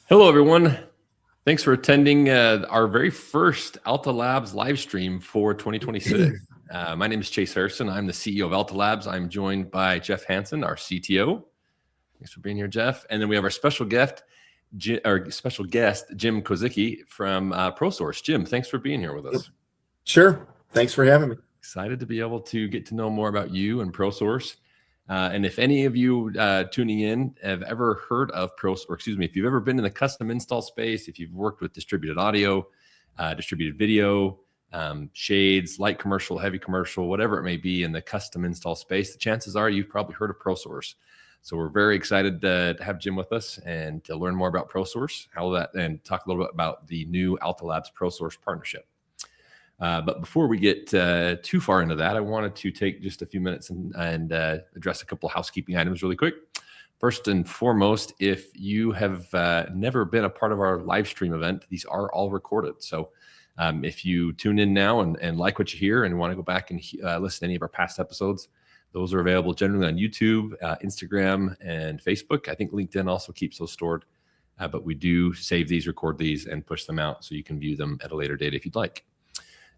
Hello, everyone. Thanks for attending our very first Alta Labs live stream for 2026. My name is Chase Harrison. I'm the CEO of Alta Labs. I'm joined by Jeff Hansen, our CTO. Thanks for being here, Jeff. And then we have our special guest, Jim Kozicki from ProSource. Jim, thanks for being here with us. Sure. Thanks for having me. Excited to be able to get to know more about you and ProSource. And if any of you tuning in have ever heard of ProSource, or excuse me, if you've ever been in the custom install space, if you've worked with distributed audio, distributed video, shades, light commercial, heavy commercial, whatever it may be in the custom install space, the chances are you've probably heard of ProSource. So we're very excited to have Jim with us and to learn more about ProSource, and talk a little bit about the new Alta Labs ProSource partnership. But before we get too far into that, I wanted to take just a few minutes and address a couple of housekeeping items really quick. First and foremost, if you have never been a part of our live stream event, these are all recorded. So if you tune in now and like what you hear and want to go back and listen to any of our past episodes, those are available generally on YouTube, Instagram, and Facebook. I think LinkedIn also keeps those stored. But we do save these, record these, and push them out so you can view them at a later date if you'd like.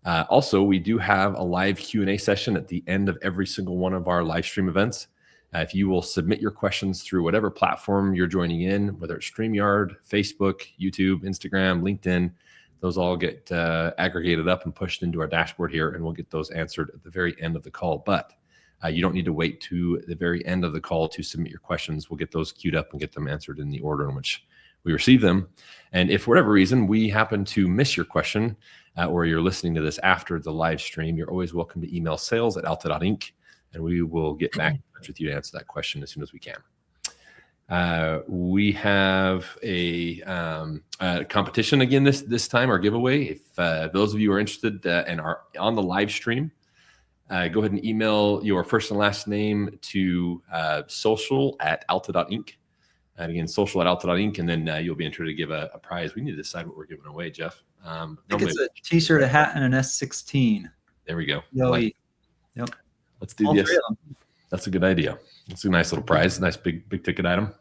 Also, we do have a live Q&A session at the end of every single one of our live stream events. If you will submit your questions through whatever platform you're joining in, whether it's StreamYard, Facebook, YouTube, Instagram, LinkedIn, those all get aggregated up and pushed into our dashboard here, and we'll get those answered at the very end of the call. But you don't need to wait to the very end of the call to submit your questions. We'll get those queued up and get them answered in the order in which we receive them. And if for whatever reason we happen to miss your question, or you're listening to this after the live stream, you're always welcome to email sales@alta.inc, and we will get back in touch with you to answer that question as soon as we can. We have a competition again this time, our giveaway. If those of you are interested and are on the live stream, go ahead and email your first and last name to social@alta.inc. And again, social@alta.inc, and then you'll be entered to give a prize. We need to decide what we're giving away, Jeff. I think it's a t-shirt, a hat, and an S16. There we go. Yep. Let's do this. That's a good idea. It's a nice little prize, nice big ticket item.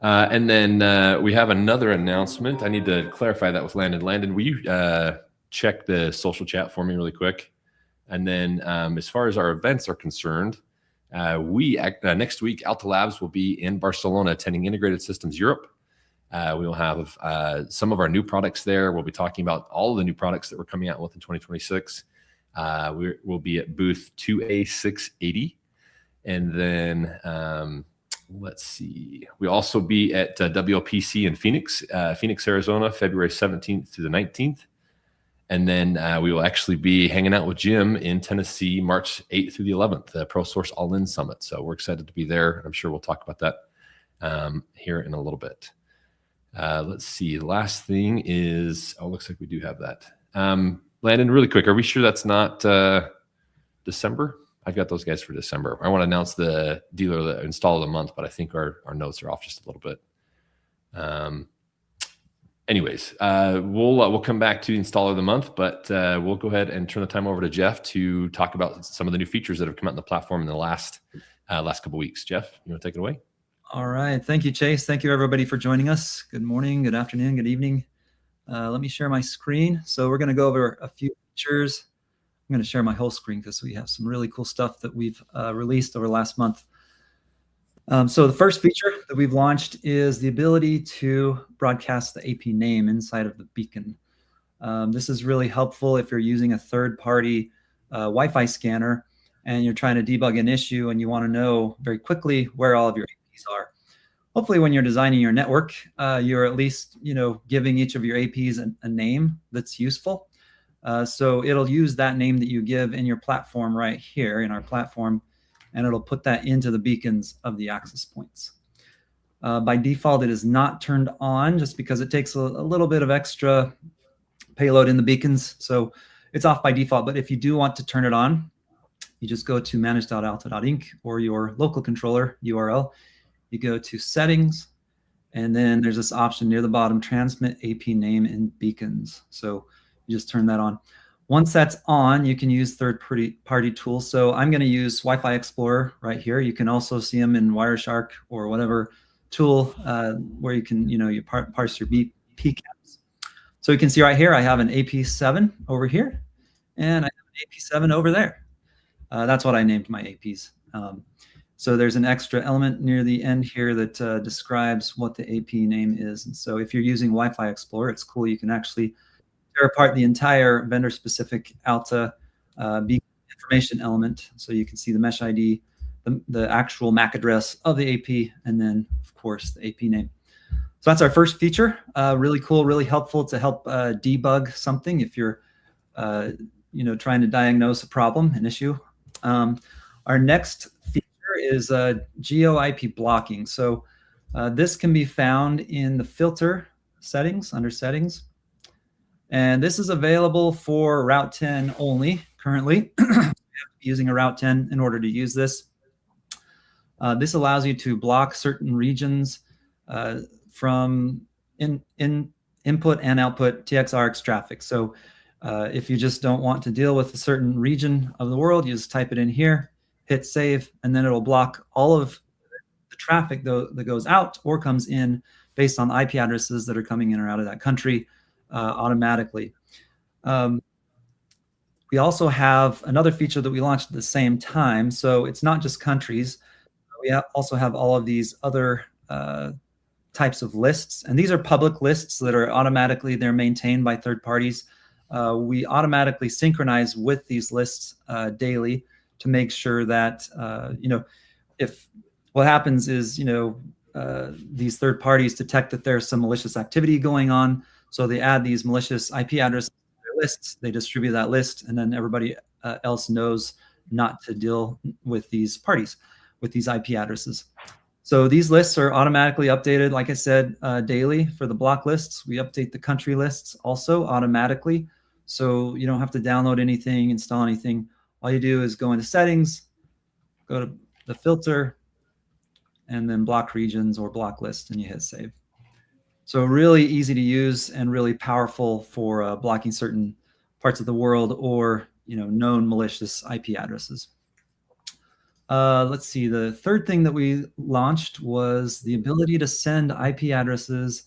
And then we have another announcement. I need to clarify that with Landon. Landon, will you check the social chat for me really quick? And then as far as our events are concerned, next week, Alta Labs will be in Barcelona attending Integrated Systems Europe. We will have some of our new products there. We'll be talking about all of the new products that we're coming out with in 2026. We'll be at booth 2A680. And then let's see. We'll also be at WLPC in Phoenix, Arizona, February 17th through the 19th. And then we will actually be hanging out with Jim in Tennessee, March 8th through the 11th, the ProSource All-In Summit. So we're excited to be there. I'm sure we'll talk about that here in a little bit. Let's see. The last thing is, looks like we do have that. Landon, really quick, are we sure that's not December? I've got those guys for December. I want to announce the dealer, the install of the month, but I think our notes are off just a little bit. Anyways, we'll come back to the installer of the month, but we'll go ahead and turn the time over to Jeff to talk about some of the new features that have come out in the platform in the last couple of weeks. Jeff, you want to take it away? All right. Thank you, Chase. Thank you, everybody, for joining us. Good morning, good afternoon, good evening. Let me share my screen. So we're going to go over a few features. I'm going to share my whole screen because we have some really cool stuff that we've released over the last month. So the first feature that we've launched is the ability to broadcast the AP name inside of the beacon. This is really helpful if you're using a third-party Wi-Fi scanner and you're trying to debug an issue and you want to know very quickly where all of your APs are. Hopefully, when you're designing your network, you're at least giving each of your APs a name that's useful. So it'll use that name that you give in your platform right here in our platform, and it'll put that into the beacons of the access points. By default, it is not turned on just because it takes a little bit of extra payload in the beacons. So it's off by default. But if you do want to turn it on, you just go to manage.alta.inc or your local controller URL. You go to settings, and then there's this option near the bottom, transmit AP name in beacons. So you just turn that on. Once that's on, you can use third-party tools. So I'm going to use Wi-Fi Explorer right here. You can also see them in Wireshark or whatever tool where you can, you parse your PCAPs. So you can see right here, I have an AP7 over here, and I have an AP7 over there. That's what I named my APs. So there's an extra element near the end here that describes what the AP name is. And so if you're using Wi-Fi Explorer, it's cool. You can actually tear apart the entire vendor-specific Alta beacon information element. So you can see the mesh ID, the actual MAC address of the AP, and then, of course, the AP name. So that's our first feature. Really cool, really helpful to help debug something if you're trying to diagnose a problem, an issue. Our next feature is geo IP blocking. So this can be found in the filter settings, under settings. And this is available for Route 10 only currently. You have to be using a Route 10 in order to use this. This allows you to block certain regions from input and output TXRX traffic. So if you just don't want to deal with a certain region of the world, you just type it in here, hit save, and then it'll block all of the traffic that goes out or comes in based on IP addresses that are coming in or out of that country automatically. We also have another feature that we launched at the same time. So it's not just countries. We also have all of these other types of lists. And these are public lists that are automatically, they're maintained by third parties. We automatically synchronize with these lists daily to make sure that, if what happens is, these third parties detect that there's some malicious activity going on. So they add these malicious IP addresses to their lists, they distribute that list, and then everybody else knows not to deal with these parties, with these IP addresses. So these lists are automatically updated, like I said, daily for the block lists. We update the country lists also automatically. So you don't have to download anything, install anything. All you do is go into settings, go to the filter, and then block regions or block list, and you hit save. So really easy to use and really powerful for blocking certain parts of the world or known malicious IP addresses. Let's see, the third thing that we launched was the ability to send IP addresses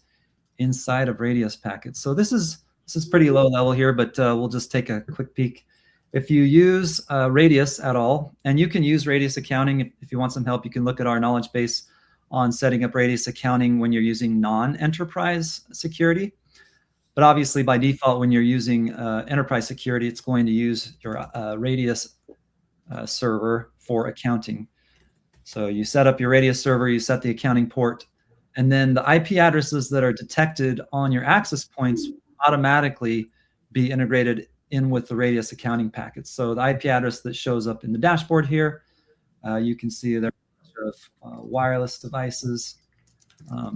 inside of radius packets. So this is pretty low level here, but we'll just take a quick peek. If you use radius at all, and you can use radius accounting if you want some help, you can look at our knowledge base on setting up radius accounting when you're using non-enterprise security. But obviously by default, when you're using enterprise security, it's going to use your radius server for accounting. So you set up your radius server, you set the accounting port, and then the IP addresses that are detected on your access points automatically be integrated in with the radius accounting packets. So the IP address that shows up in the dashboard here, you can see there are wireless devices.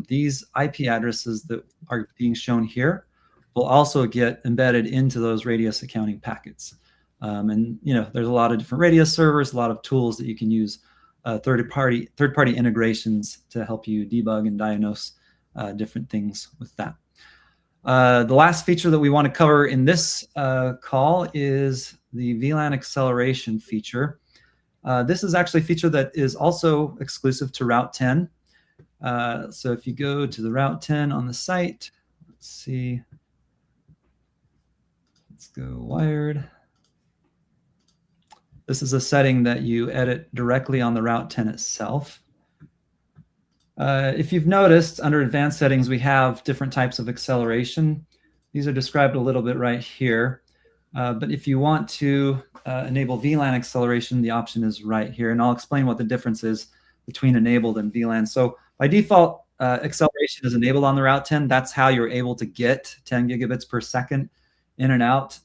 These IP addresses that are being shown here will also get embedded into those radius accounting packets. And there's a lot of different radius servers, a lot of tools that you can use, third-party integrations to help you debug and diagnose different things with that. The last feature that we want to cover in this call is the VLAN acceleration feature. This is actually a feature that is also exclusive to Route 10. So if you go to the Route 10 on the site, let's see. Let's go wired. This is a setting that you edit directly on the Route 10 itself. If you've noticed, under advanced settings, we have different types of acceleration. These are described a little bit right here. But if you want to enable VLAN acceleration, the option is right here. And I'll explain what the difference is between enabled and VLAN. So by default, acceleration is enabled on the Route 10. That's how you're able to get 10 gigabits per second in and out,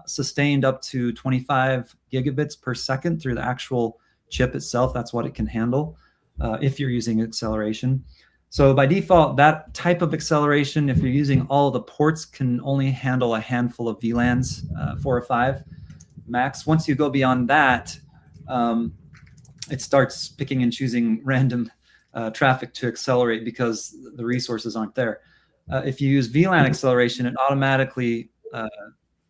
sustained up to 25 gigabits per second through the actual chip itself. That's what it can handle if you're using acceleration. So by default, that type of acceleration, if you're using all of the ports, can only handle a handful of VLANs, 4 or 5 max. Once you go beyond that, it starts picking and choosing random traffic to accelerate because the resources aren't there. If you use VLAN acceleration, it automatically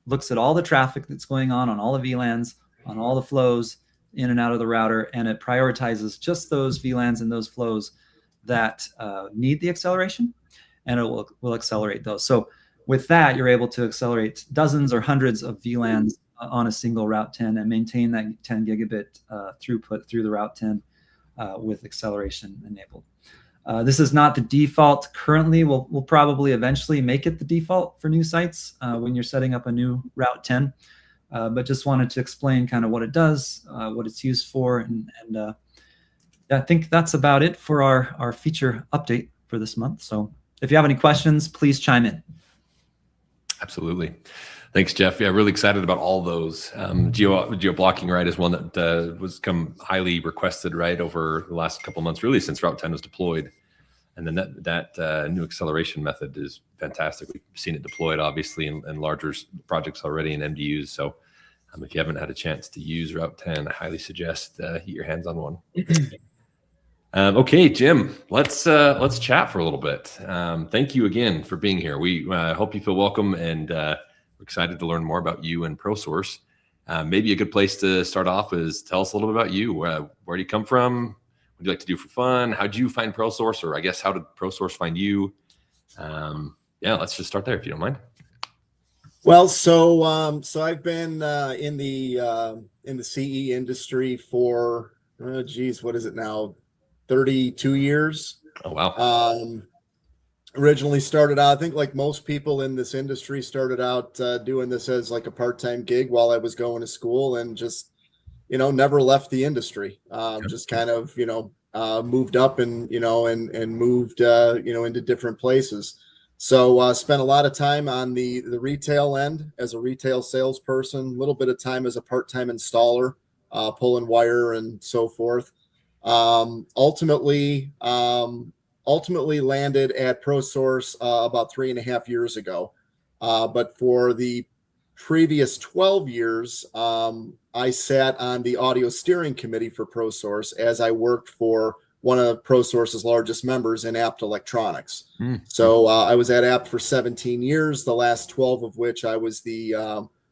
looks at all the traffic that's going on all the VLANs, on all the flows in and out of the router, and it prioritizes just those VLANs and those flows that need the acceleration, and it will accelerate those. So with that, you're able to accelerate dozens or hundreds of VLANs on a single Route 10 and maintain that 10 gigabit throughput through the Route 10 with acceleration enabled. This is not the default currently. We'll probably eventually make it the default for new sites when you're setting up a new Route 10. But just wanted to explain kind of what it does, what it's used for, and I think that's about it for our feature update for this month. So if you have any questions, please chime in. Absolutely. Thanks, Jeff. Yeah, really excited about all those. Geo blocking, right, is one that was come highly requested, right, over the last couple of months, really since Route 10 was deployed. And then that new acceleration method is fantastic. We've seen it deployed, obviously, in larger projects already in MDUs. So if you haven't had a chance to use Route 10, I highly suggest get your hands on one. Okay, Jim, let's chat for a little bit. Thank you again for being here. We hope you feel welcome, and we're excited to learn more about you and ProSource. Maybe a good place to start off is tell us a little bit about you. Where do you come from? What do you like to do for fun? How did you find ProSource, or I guess how did ProSource find you? Yeah, let's just start there if you don't mind. Well, so I've been in the CE industry for what is it now? 32 years. Oh, wow. Originally started out, I think like most people in this industry, started out doing this as like a part-time gig while I was going to school, and just, never left the industry. Just kind of, moved up and moved, into different places. So spent a lot of time on the retail end as a retail salesperson, a little bit of time as a part-time installer, pulling wire and so forth. Ultimately landed at ProSource about 3.5 years ago. But for the previous 12 years, I sat on the audio steering committee for ProSource as I worked for one of ProSource's largest members in Apt Electronics. So I was at Apt for 17 years, the last 12 of which I was the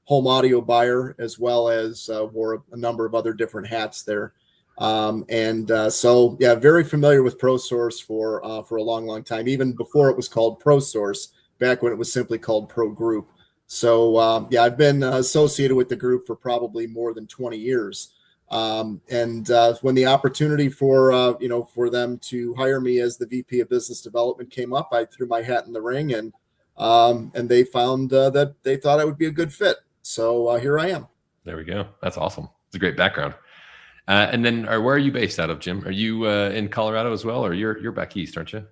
home audio buyer, as well as wore a number of other different hats there. So yeah, very familiar with ProSource for a long time, even before it was called ProSource, back when it was simply called Pro Group. So yeah, I've been associated with the group for probably more than 20 years. When the opportunity for them to hire me as the VP of Business Development came up, I threw my hat in the ring, and they found that they thought I would be a good fit. So here I am. There we go. That's awesome. It's a great background. And then, where are you based out of, Jim? Are you in Colorado as well, or you're back east, aren't you?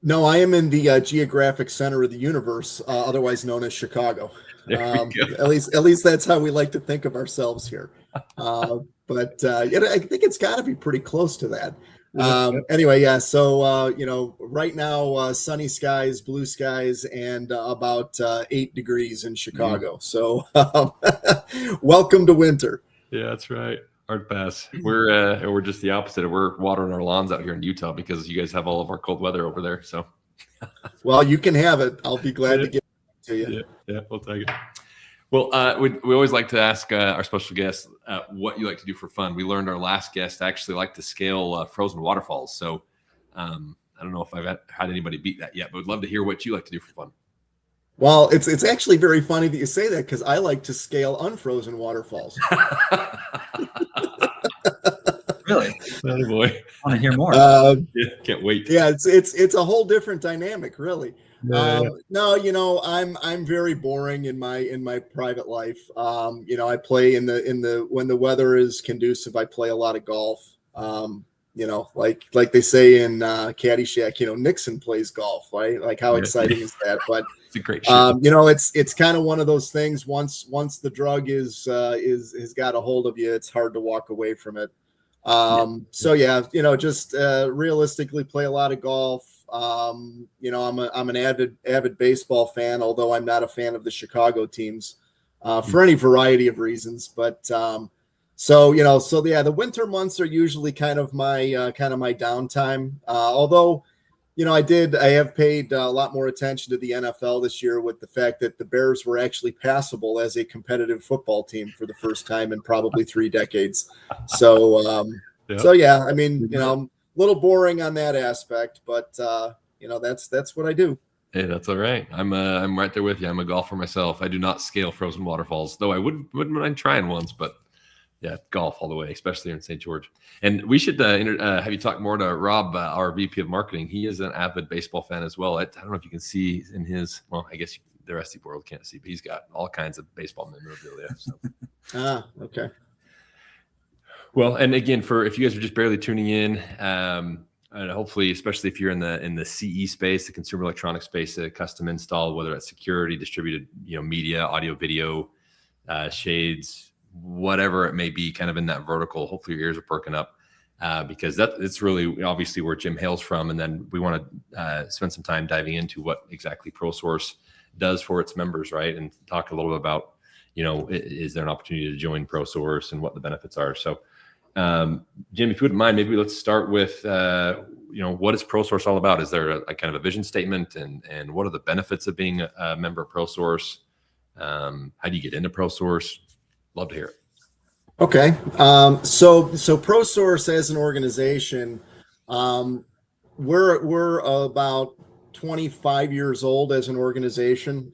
No, I am in the geographic center of the universe, otherwise known as Chicago. At least that's how we like to think of ourselves here. But I think it's got to be pretty close to that. Anyway, yeah. So right now, sunny skies, blue skies, and about 8 degrees in Chicago. So welcome to winter. Yeah, that's right. Hard pass. We're just the opposite. We're watering our lawns out here in Utah because you guys have all of our cold weather over there. So, well, you can have it. I'll be glad to give it to you. Yeah, we'll take it. Well, we always like to ask our special guests what you like to do for fun. We learned our last guest actually liked to scale frozen waterfalls. So I don't know if I've had anybody beat that yet, but would love to hear what you like to do for fun. Well, it's actually very funny that you say that, because I like to scale unfrozen waterfalls. Really? Oh boy, I want to hear more. Yeah, can't wait. Yeah, it's a whole different dynamic, really. Yeah. No, I'm very boring in my private life. I play in the when the weather is conducive, I play a lot of golf. Like they say in Caddyshack, Nixon plays golf, right? Like, how exciting is that? But it's a great show. it's kind of one of those things. Once the drug has got a hold of you, it's hard to walk away from it. So yeah, just realistically play a lot of golf. I'm an avid baseball fan, although I'm not a fan of the Chicago teams for any variety of reasons. But so yeah, the winter months are usually kind of my downtime. Although, I have paid a lot more attention to the NFL this year, with the fact that the Bears were actually passable as a competitive football team for the first time in probably 3 decades. So, So yeah, I mean, little boring on that aspect, but that's what I do. Hey, that's all right. I'm right there with you. I'm a golfer myself. I do not scale frozen waterfalls, though I wouldn't mind trying once. But yeah, golf all the way, especially in St. George. And we should have you talk more to Rob, our VP of marketing. He is an avid baseball fan as well. I don't know if you can see in his. Well, I guess the rest of the world can't see, but he's got all kinds of baseball memorabilia. So. Okay. Well, and again, if you guys are just barely tuning in. And hopefully, especially if you're in the CE space, the consumer electronics space, a custom install, whether that's security, distributed, media, audio, video, shades, whatever it may be, kind of in that vertical. Hopefully, your ears are perking up because it's really obviously where Jim hails from. And then we want to spend some time diving into what exactly ProSource does for its members, right? And talk a little bit about, is there an opportunity to join ProSource and what the benefits are? So. Jim, if you wouldn't mind, maybe let's start with, what is ProSource all about? Is there a kind of a vision statement and what are the benefits of being a member of ProSource? How do you get into ProSource? Love to hear it. Okay. So ProSource as an organization, we're about 25 years old as an organization.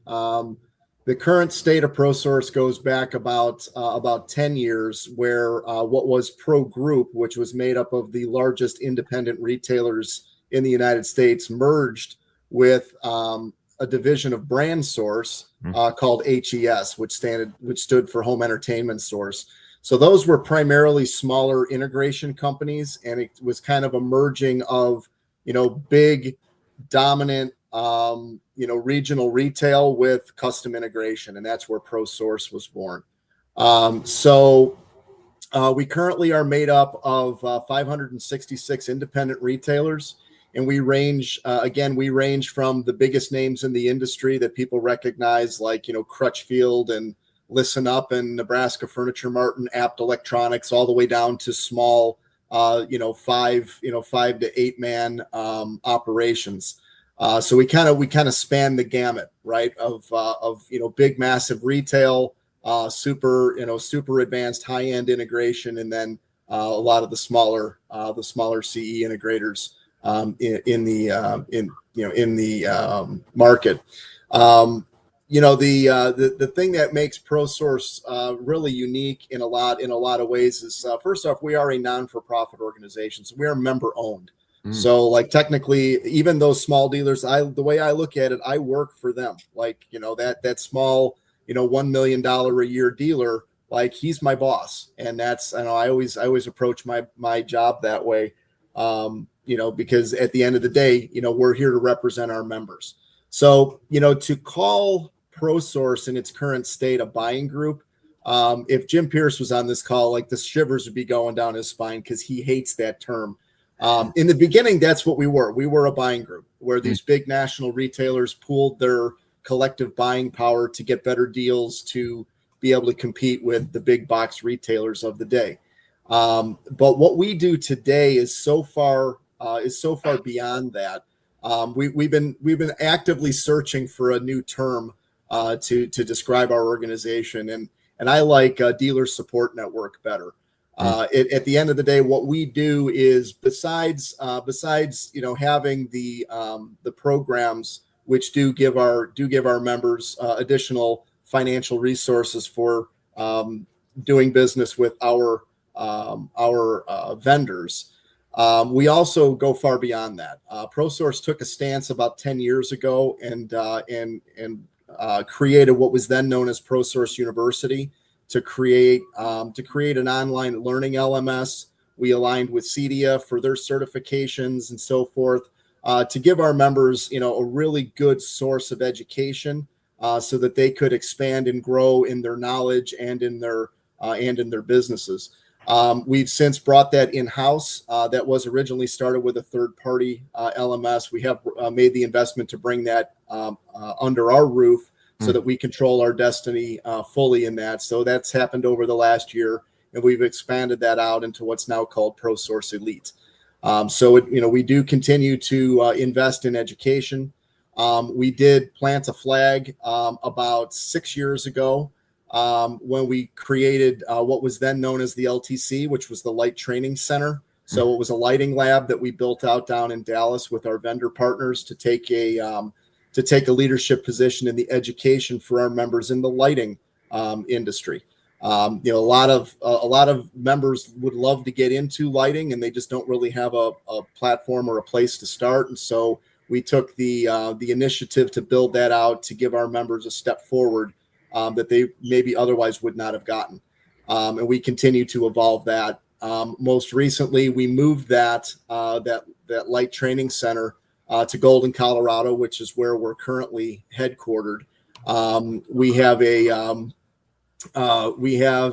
The current state of ProSource goes back about 10 years, where what was Pro Group, which was made up of the largest independent retailers in the United States, merged with a division of Brand Source called HES, which stood for Home Entertainment Source. So those were primarily smaller integration companies, and it was kind of a merging of big, dominant regional retail with custom integration, and that's where ProSource was born. So we currently are made up of 566 independent retailers, and we range from the biggest names in the industry that people recognize, like Crutchfield and Listen Up and Nebraska Furniture Mart and Apt Electronics, all the way down to small 5 to 8 man operations. So we kind of span the gamut, right? Of big, massive retail, super advanced high end integration, and then a lot of the smaller CE integrators in the market. The thing that makes ProSource really unique in a lot of ways is first off, we are a non-for-profit organization, so we are member owned. So like technically, even those small dealers, the way I look at it, I work for them. Like, that small, $1 million a year dealer, like he's my boss. And that's, I always approach my job that way. Because at the end of the day, we're here to represent our members. So, to call ProSource in its current state a buying group, if Jim Pierce was on this call, like the shivers would be going down his spine because he hates that term. In the beginning, that's what we were. We were a buying group where these big national retailers pooled their collective buying power to get better deals to be able to compete with the big box retailers of the day. But what we do today is so far beyond that. We've been actively searching for a new term to describe our organization, and I like Dealer Support Network better. At the end of the day, what we do is besides having the programs which do give our members additional financial resources for doing business with our vendors. We also go far beyond that. ProSource took a stance about 10 years ago and created what was then known as ProSource University to create an online learning LMS. We aligned with CEDIA for their certifications and so forth to give our members, a really good source of education so that they could expand and grow in their knowledge and in their businesses. We've since brought that in-house. That was originally started with a third-party LMS. We have made the investment to bring that under our roof so that we control our destiny fully in that. So that's happened over the last year, and we've expanded that out into what's now called ProSource Elite. We do continue to invest in education. We did plant a flag about 6 years ago when we created what was then known as the LTC, which was the Light Training Center. So it was a lighting lab that we built out down in Dallas with our vendor partners to take a leadership position in the education for our members in the lighting industry. A lot of members would love to get into lighting, and they just don't really have a platform or a place to start. And so we took the initiative to build that out to give our members a step forward that they maybe otherwise would not have gotten. And we continue to evolve that. Most recently, we moved that light training center to Golden, Colorado, which is where we're currently headquartered. We have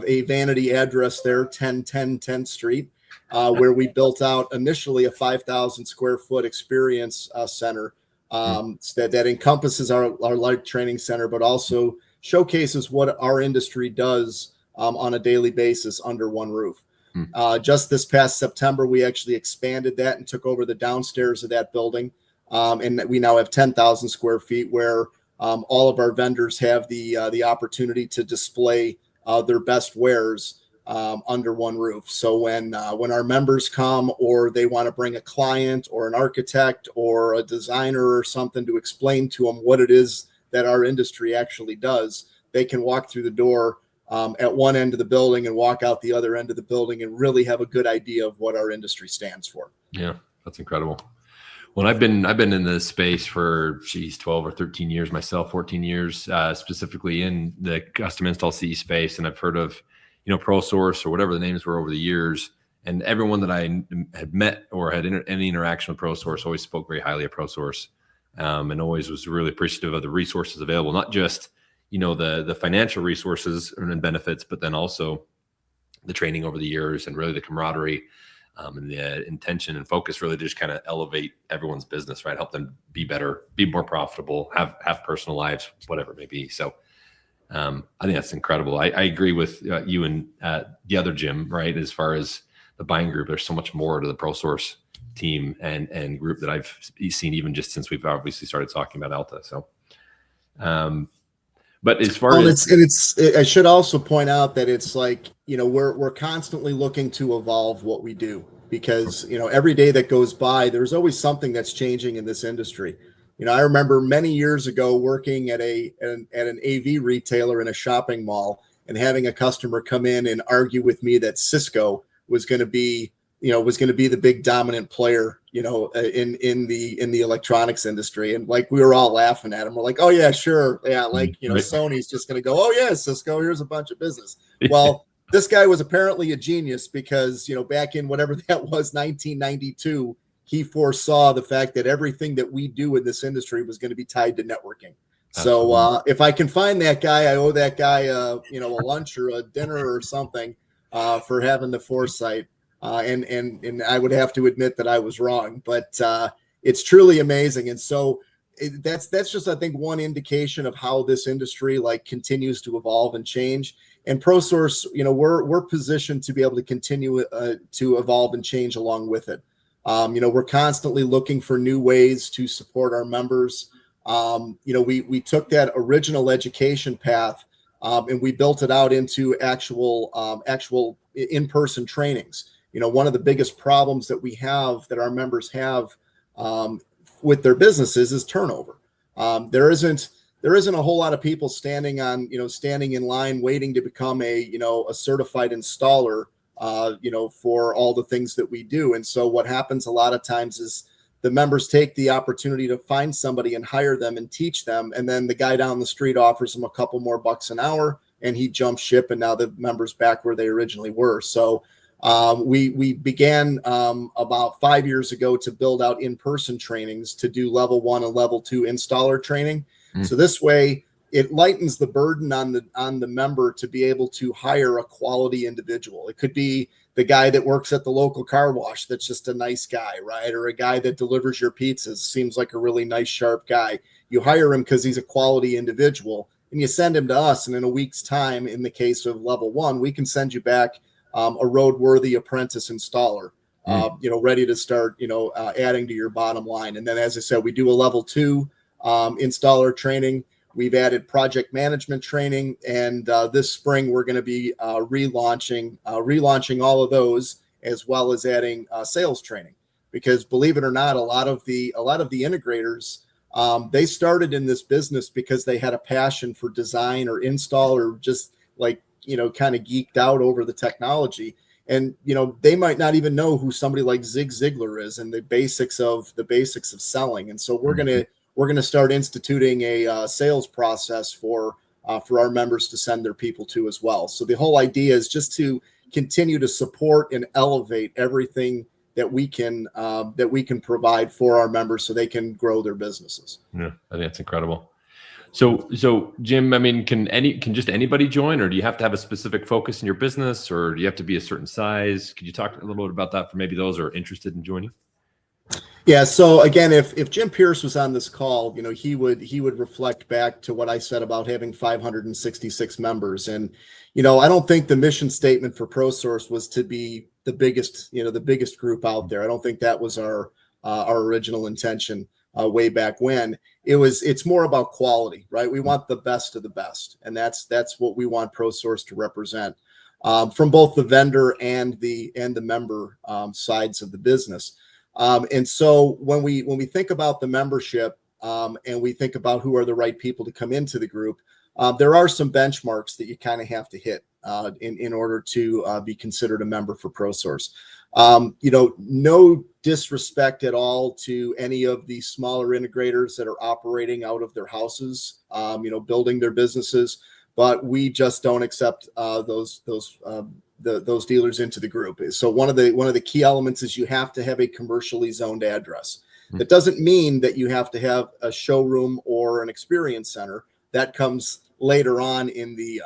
a vanity address there, 1010 10th Street, where we built out initially a 5,000 square foot experience center that encompasses our light training center, but also showcases what our industry does on a daily basis under one roof. Just this past September, we actually expanded that and took over the downstairs of that building. And we now have 10,000 square feet where all of our vendors have the opportunity to display their best wares under one roof. So when our members come, or they want to bring a client or an architect or a designer or something to explain to them what it is that our industry actually does, they can walk through the door at one end of the building and walk out the other end of the building and really have a good idea of what our industry stands for. Yeah, that's incredible. Well, I've been in this space for 12 or 13 years myself, 14 years, specifically in the custom install CE space. And I've heard of, ProSource or whatever the names were over the years. And everyone that I had met or had any interaction with ProSource always spoke very highly of ProSource, and always was really appreciative of the resources available, not just, the financial resources and benefits, but then also the training over the years and really the camaraderie. And the intention and focus really to just kind of elevate everyone's business, right? Help them be better, be more profitable, have personal lives, whatever it may be. So I think that's incredible. I agree with you and the other Jim, right? As far as the buying group, there's so much more to the ProSource team and group that I've seen even just since we've obviously started talking about Alta. So, but as far as I should also point out that it's like, we're constantly looking to evolve what we do, because, every day that goes by, there's always something that's changing in this industry. I remember many years ago working at an AV retailer in a shopping mall and having a customer come in and argue with me that Cisco was going to be the big dominant player, in the electronics industry. And like, we were all laughing at him. We're like, oh yeah, sure. Yeah. Like, right. Sony's just going to go, oh yeah, Cisco, here's a bunch of business. Well, this guy was apparently a genius because, back in whatever that was, 1992, he foresaw the fact that everything that we do in this industry was going to be tied to networking. Absolutely. So if I can find that guy, I owe that guy, a lunch or a dinner or something for having the foresight. And I would have to admit that I was wrong, but it's truly amazing. And so that's just, I think, one indication of how this industry continues to evolve and change. And ProSource, we're positioned to be able to continue to evolve and change along with it. We're constantly looking for new ways to support our members. We took that original education path and we built it out into actual in-person trainings. One of the biggest problems that we have, that our members have with their businesses, is turnover. There isn't a whole lot of people standing in line waiting to become a certified installer, for all the things that we do. And so what happens a lot of times is the members take the opportunity to find somebody and hire them and teach them. And then the guy down the street offers them a couple more bucks an hour and he jumps ship. And now the member's back where they originally were. So we began about 5 years ago to build out in-person trainings to do level 1 and level 2 installer training. So this way it lightens the burden on the member to be able to hire a quality individual. It could be the guy that works at the local car wash that's just a nice guy, right? Or a guy that delivers your pizzas, seems like a really nice, sharp guy. You hire him because he's a quality individual, and you send him to us. And in a week's time, in the case of level 1, we can send you back a roadworthy apprentice installer, ready to start, adding to your bottom line. And then, as I said, we do a level 2 installer training. We've added project management training, and this spring we're going to be relaunching all of those as well as adding sales training. Because believe it or not, a lot of the integrators, they started in this business because they had a passion for design or install, or just like, kind of geeked out over the technology. And, they might not even know who somebody like Zig Ziglar is and the basics of selling. And so we're going to start instituting a sales process for our members to send their people to as well. So the whole idea is just to continue to support and elevate everything that we can provide for our members so they can grow their businesses. Yeah, I think that's incredible. So Jim, I mean, can just anybody join, or do you have to have a specific focus in your business, or do you have to be a certain size? Could you talk a little bit about that for maybe those who are interested in joining? Yeah. So again, if Jim Pierce was on this call, he would reflect back to what I said about having 566 members. And, I don't think the mission statement for ProSource was to be the biggest group out there. I don't think that was our original intention way back when. It's more about quality, right? We want the best of the best. And that's what we want ProSource to represent, from both the vendor and the member sides of the business. And so when we think about the membership, and we think about who are the right people to come into the group, there are some benchmarks that you kind of have to hit in order to be considered a member for ProSource. No disrespect at all to any of the smaller integrators that are operating out of their houses, building their businesses, but we just don't accept those dealers into the group. So one of the key elements is you have to have a commercially zoned address. That doesn't mean that you have to have a showroom or an experience center. That comes later on in the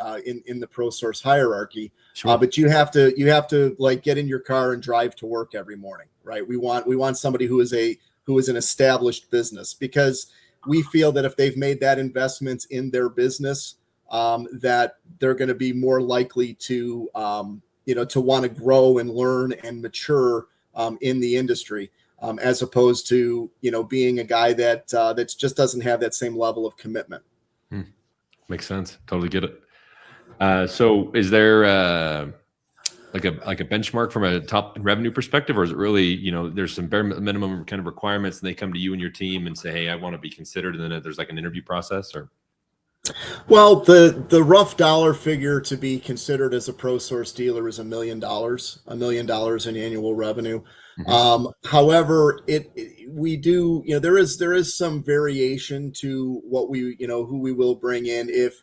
ProSource hierarchy. Sure. But you have to like get in your car and drive to work every morning, right? We want somebody who is an established business, because we feel that if they've made that investment in their business, that they're going to be more likely to want to grow and learn and mature in the industry, as opposed to being a guy that just doesn't have that same level of commitment. Makes sense. Totally get it. So is there like a benchmark from a top revenue perspective, or is it really, there's some bare minimum kind of requirements and they come to you and your team and say, hey, I want to be considered, and then there's like an interview process? Or well, the rough dollar figure to be considered as a ProSource dealer is $1 million in annual revenue. However, we do, there is some variation to what who we will bring in. If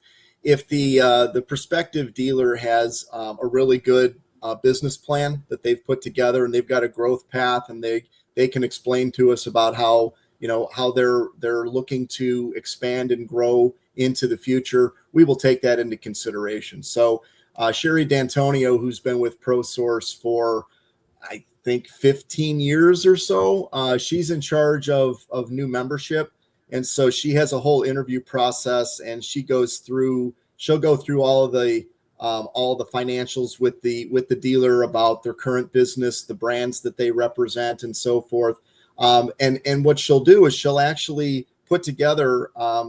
the prospective dealer has a really good business plan that they've put together, and they've got a growth path, and they can explain to us about how they're looking to expand and grow into the future, we will take that into consideration. So Sherry D'Antonio, who's been with ProSource for, I think, 15 years or so, she's in charge of new membership. And so she has a whole interview process, and she'll go through all the financials with the dealer about their current business, the brands that they represent, and so forth. And what she'll do is she'll actually put together a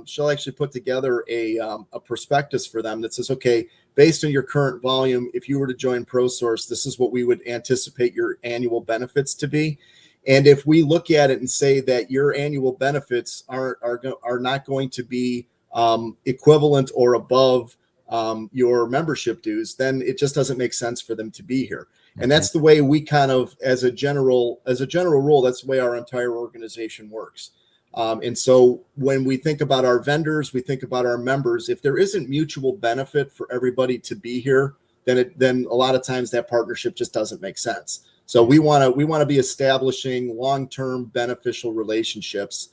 prospectus for them that says, okay, based on your current volume, if you were to join ProSource, this is what we would anticipate your annual benefits to be. And if we look at it and say that your annual benefits are not going to be equivalent or above your membership dues, then it just doesn't make sense for them to be here. And that's the way we kind of, as a general rule, that's the way our entire organization works. And so when we think about our vendors, we think about our members. If there isn't mutual benefit for everybody to be here, then a lot of times that partnership just doesn't make sense. So we want to be establishing long-term beneficial relationships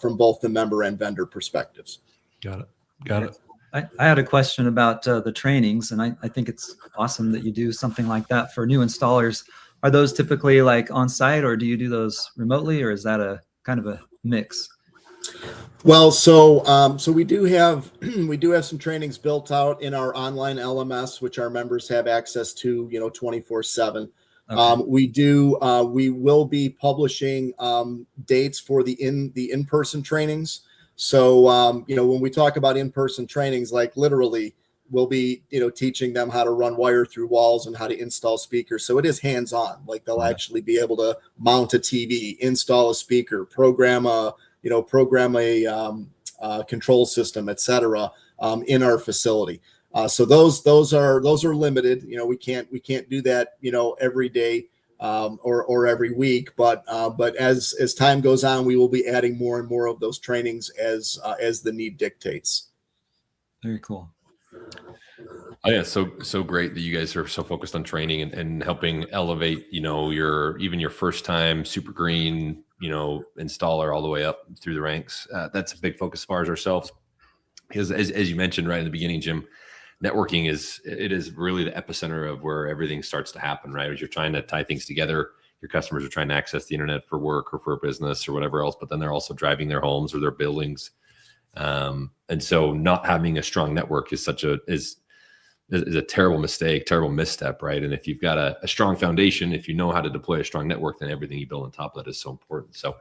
from both the member and vendor perspectives. Got it. I had a question about the trainings, and I think it's awesome that you do something like that for new installers. Are those typically like on site, or do you do those remotely, or is that a kind of a mix? Well, so we do have some trainings built out in our online LMS, which our members have access to 24/7. Okay. We will be publishing dates for the in-person trainings. So when we talk about in-person trainings, like literally we'll be, teaching them how to run wire through walls and how to install speakers. So it is hands-on. Like they'll actually be able to mount a TV, install a speaker, program a control system, etc. In our facility. So those are limited. We can't do that, every day or every week. But as time goes on, we will be adding more and more of those trainings as the need dictates. Very cool. Oh yeah, so great that you guys are so focused on training and helping elevate, your first time super green, installer all the way up through the ranks. That's a big focus of ourselves, because as you mentioned right in the beginning, Jim, networking is really the epicenter of where everything starts to happen, right? As you're trying to tie things together, your customers are trying to access the internet for work or for a business or whatever else, but then they're also driving their homes or their buildings. And so not having a strong network is a terrible mistake, terrible misstep, right? And if you've got a strong foundation, if you know how to deploy a strong network, then everything you build on top of that is so important. So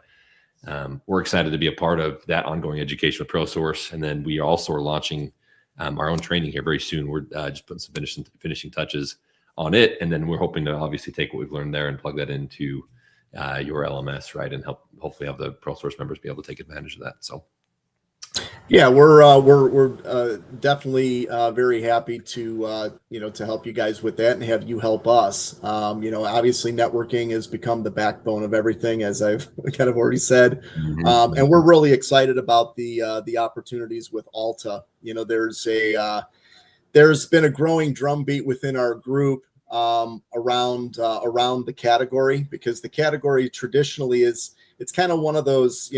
we're excited to be a part of that ongoing education with ProSource. And then we also are launching our own training here very soon. We're just putting some finishing touches on it. And then we're hoping to obviously take what we've learned there and plug that into your LMS, right? And hopefully have the ProSource members be able to take advantage of that. So yeah, we're definitely very happy to to help you guys with that and have you help us. Obviously networking has become the backbone of everything, as I've kind of already said, and we're really excited about the opportunities with Alta. There's been a growing drumbeat within our group around the category, because the category traditionally it's kind of one of those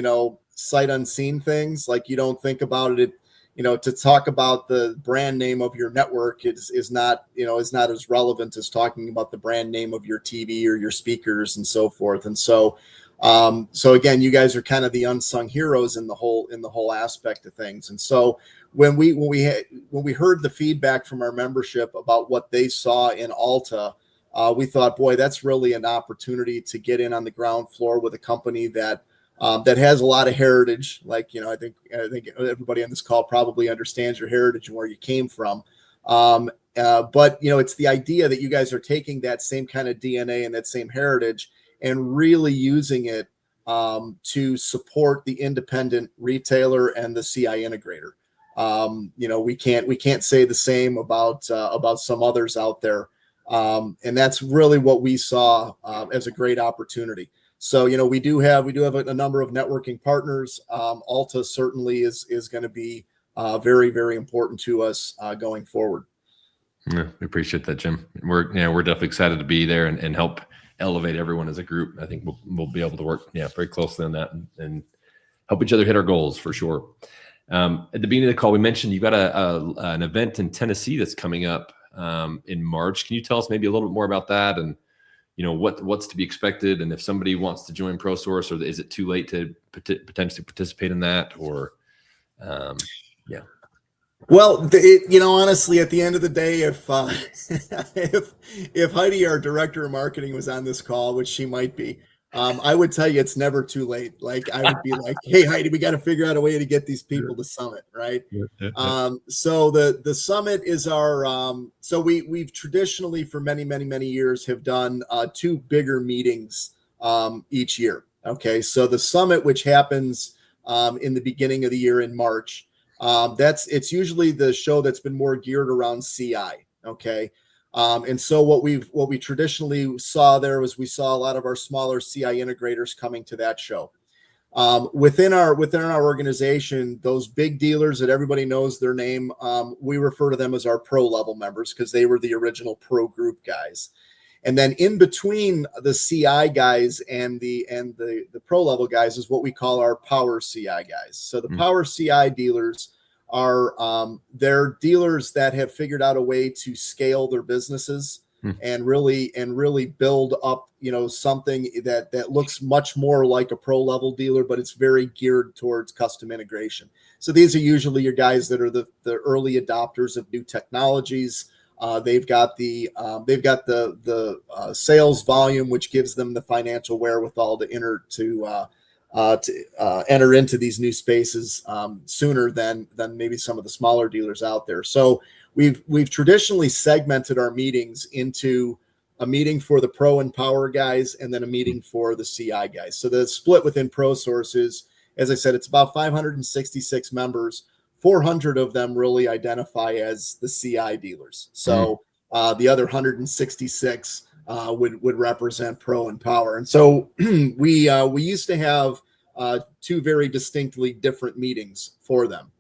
sight unseen things. Like you don't think about it, to talk about the brand name of your network is not as relevant as talking about the brand name of your TV or your speakers and so forth. And so again, you guys are kind of the unsung heroes in the whole aspect of things. And so when we heard the feedback from our membership about what they saw in Alta, we thought, boy, that's really an opportunity to get in on the ground floor with a company that has a lot of heritage. Like, I think everybody on this call probably understands your heritage and where you came from. But it's the idea that you guys are taking that same kind of DNA and that same heritage and really using it to support the independent retailer and the CI integrator. We can't say the same about some others out there. And that's really what we saw as a great opportunity. So, we do have a number of networking partners. Alta certainly is going to be very, very important to us going forward. Yeah, we appreciate that, Jim. We're definitely excited to be there and help elevate everyone as a group. I think we'll be able to work very closely on that and help each other hit our goals for sure. At the beginning of the call, we mentioned you've got an event in Tennessee that's coming up in March. Can you tell us maybe a little bit more about that and what's to be expected, and if somebody wants to join ProSource, or is it too late to potentially participate in that, or Well, honestly, at the end of the day, if Heidi, our director of marketing, was on this call, which she might be, I would tell you it's never too late. Like I would be like, hey, Heidi, we got to figure out a way to get these people to Summit, right? So the Summit is our so we've traditionally for many years have done two bigger meetings each year. Okay, so the Summit, which happens in the beginning of the year in March, it's usually the show that's been more geared around CI. Okay. And so what we traditionally saw there was we saw a lot of our smaller CI integrators coming to that show. Within our organization, those big dealers that everybody knows their name, we refer to them as our pro level members because they were the original pro group guys. And then in between the CI guys and the pro level guys is what we call our power CI guys. So the power CI dealers are they're dealers that have figured out a way to scale their businesses and really build up something that looks much more like a pro level dealer, but it's very geared towards custom integration. So these are usually your guys that are the early adopters of new technologies. They've got the sales volume, which gives them the financial wherewithal to enter into these new spaces sooner than maybe some of the smaller dealers out there. So we've traditionally segmented our meetings into a meeting for the Pro and Power guys and then a meeting for the CI guys. So the split within ProSource is, as I said, it's about 566 members. 400 of them really identify as the CI dealers. So the other 166 would represent Pro and Power. And so we used to have two very distinctly different meetings for them.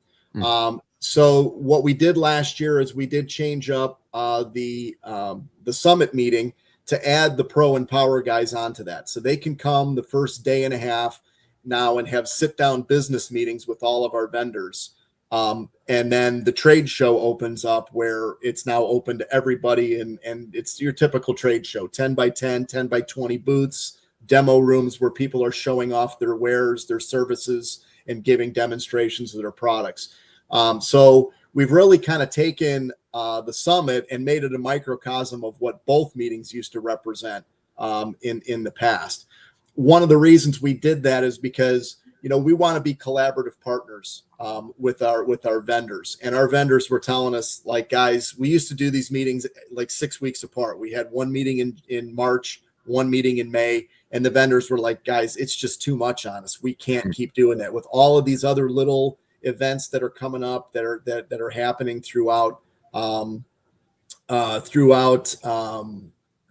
So what we did last year is we did change up the summit meeting to add the Pro and Power guys onto that. So they can come the first day and a half now and have sit-down business meetings with all of our vendors. And then the trade show opens up where it's now open to everybody. And it's your typical trade show, 10 by 10, 10 by 20 booths, demo rooms where people are showing off their wares, their services, and giving demonstrations of their products. So we've really kind of taken the summit and made it a microcosm of what both meetings used to represent in the past. One of the reasons we did that is because, you know, we want to be collaborative partners with our vendors, and our vendors were telling us, like, guys, we used to do these meetings like 6 weeks apart. We had one meeting in March, one meeting in May, and the vendors were like, guys, it's just too much on us. We can't keep doing that with all of these other little events that are coming up that are happening throughout the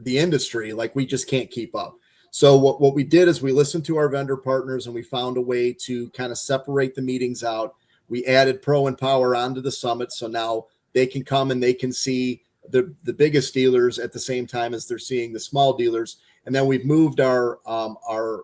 industry. Like, we just can't keep up. So what we did is we listened to our vendor partners and we found a way to kind of separate the meetings out. We added Pro and Power onto the summit. So now they can come and they can see the biggest dealers at the same time as they're seeing the small dealers. And then we've moved our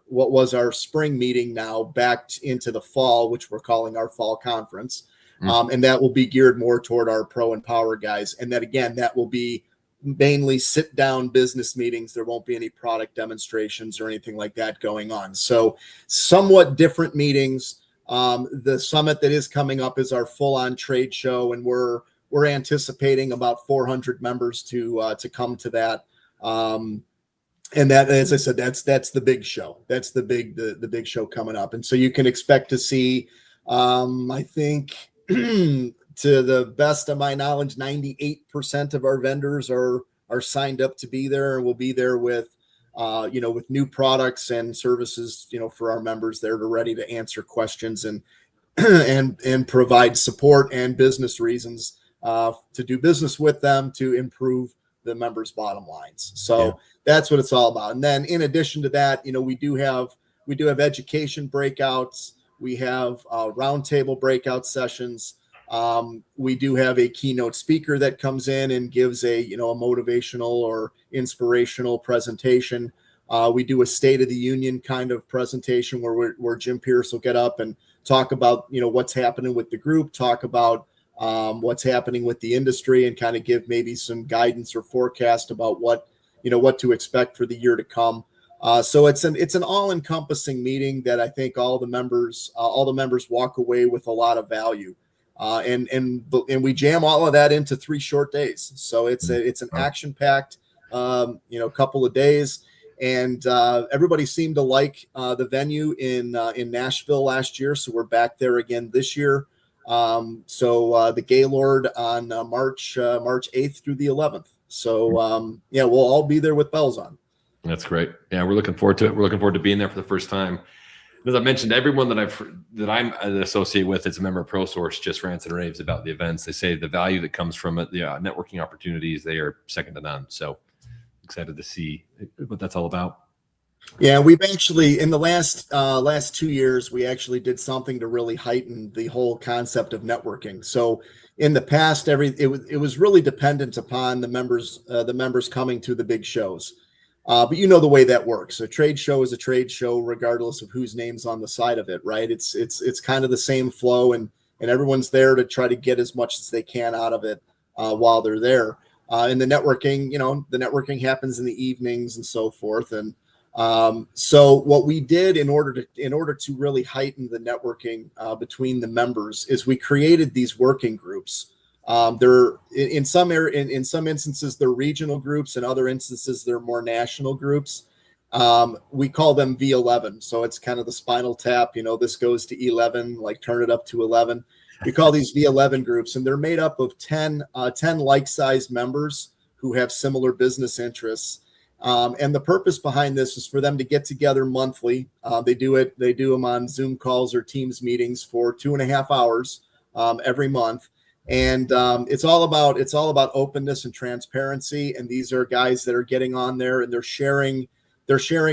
what was our spring meeting now back into the fall, which we're calling our fall conference. And that will be geared more toward our Pro and Power guys. And then again, that will be mainly sit down business meetings. There won't be any product demonstrations or anything like that going on. So somewhat different meetings. The summit that is coming up is our full on trade show. And we're anticipating about 400 members to come to that. And that, as I said, that's the big show. That's the big show coming up. And so you can expect to see, I think, to the best of my knowledge, 98% of our vendors are signed up to be there, and we'll be there with, with new products and services, for our members there to ready to answer questions and and provide support and business reasons to do business with them to improve the members' bottom lines. So that's what it's all about. And then in addition to that, we do have education breakouts. We have roundtable breakout sessions. We do have a keynote speaker that comes in and gives a motivational or inspirational presentation. We do a State of the Union kind of presentation where Jim Pierce will get up and talk about what's happening with the group, talk about what's happening with the industry, and kind of give maybe some guidance or forecast about what to expect for the year to come. So it's an all-encompassing meeting that I think all the members walk away with a lot of value. And we jam all of that into 3 short days. So it's an action-packed couple of days. And everybody seemed to like the venue in Nashville last year, so we're back there again this year. So the Gaylord on March 8th through the 11th. So we'll all be there with bells on. That's great. Yeah, we're looking forward to it. We're looking forward to being there for the first time. As I mentioned, everyone that I'm associated with is a member of ProSource just rants and raves about the events. They say the value that comes from it, the networking opportunities, they are second to none. So excited to see what that's all about. Yeah, we've actually, in the last 2 years, we actually did something to really heighten the whole concept of networking. So in the past, it was really dependent upon the members coming to the big shows. But the way that works. A trade show is a trade show, regardless of whose name's on the side of it, right? It's kind of the same flow, and everyone's there to try to get as much as they can out of it while they're there. And the networking happens in the evenings and so forth. And so what we did in order to really heighten the networking between the members is we created these working groups. They're in some instances they're regional groups, in other instances they're more national groups. We call them V11. So it's kind of the Spinal Tap, this goes to 11, like turn it up to 11. we call these V11 groups, and they're made up of 10 like-sized members who have similar business interests. And the purpose behind this is for them to get together monthly. They do them on Zoom calls or Teams meetings for 2.5 hours every month. And it's all about openness and transparency. And these are guys that are getting on there and they're sharing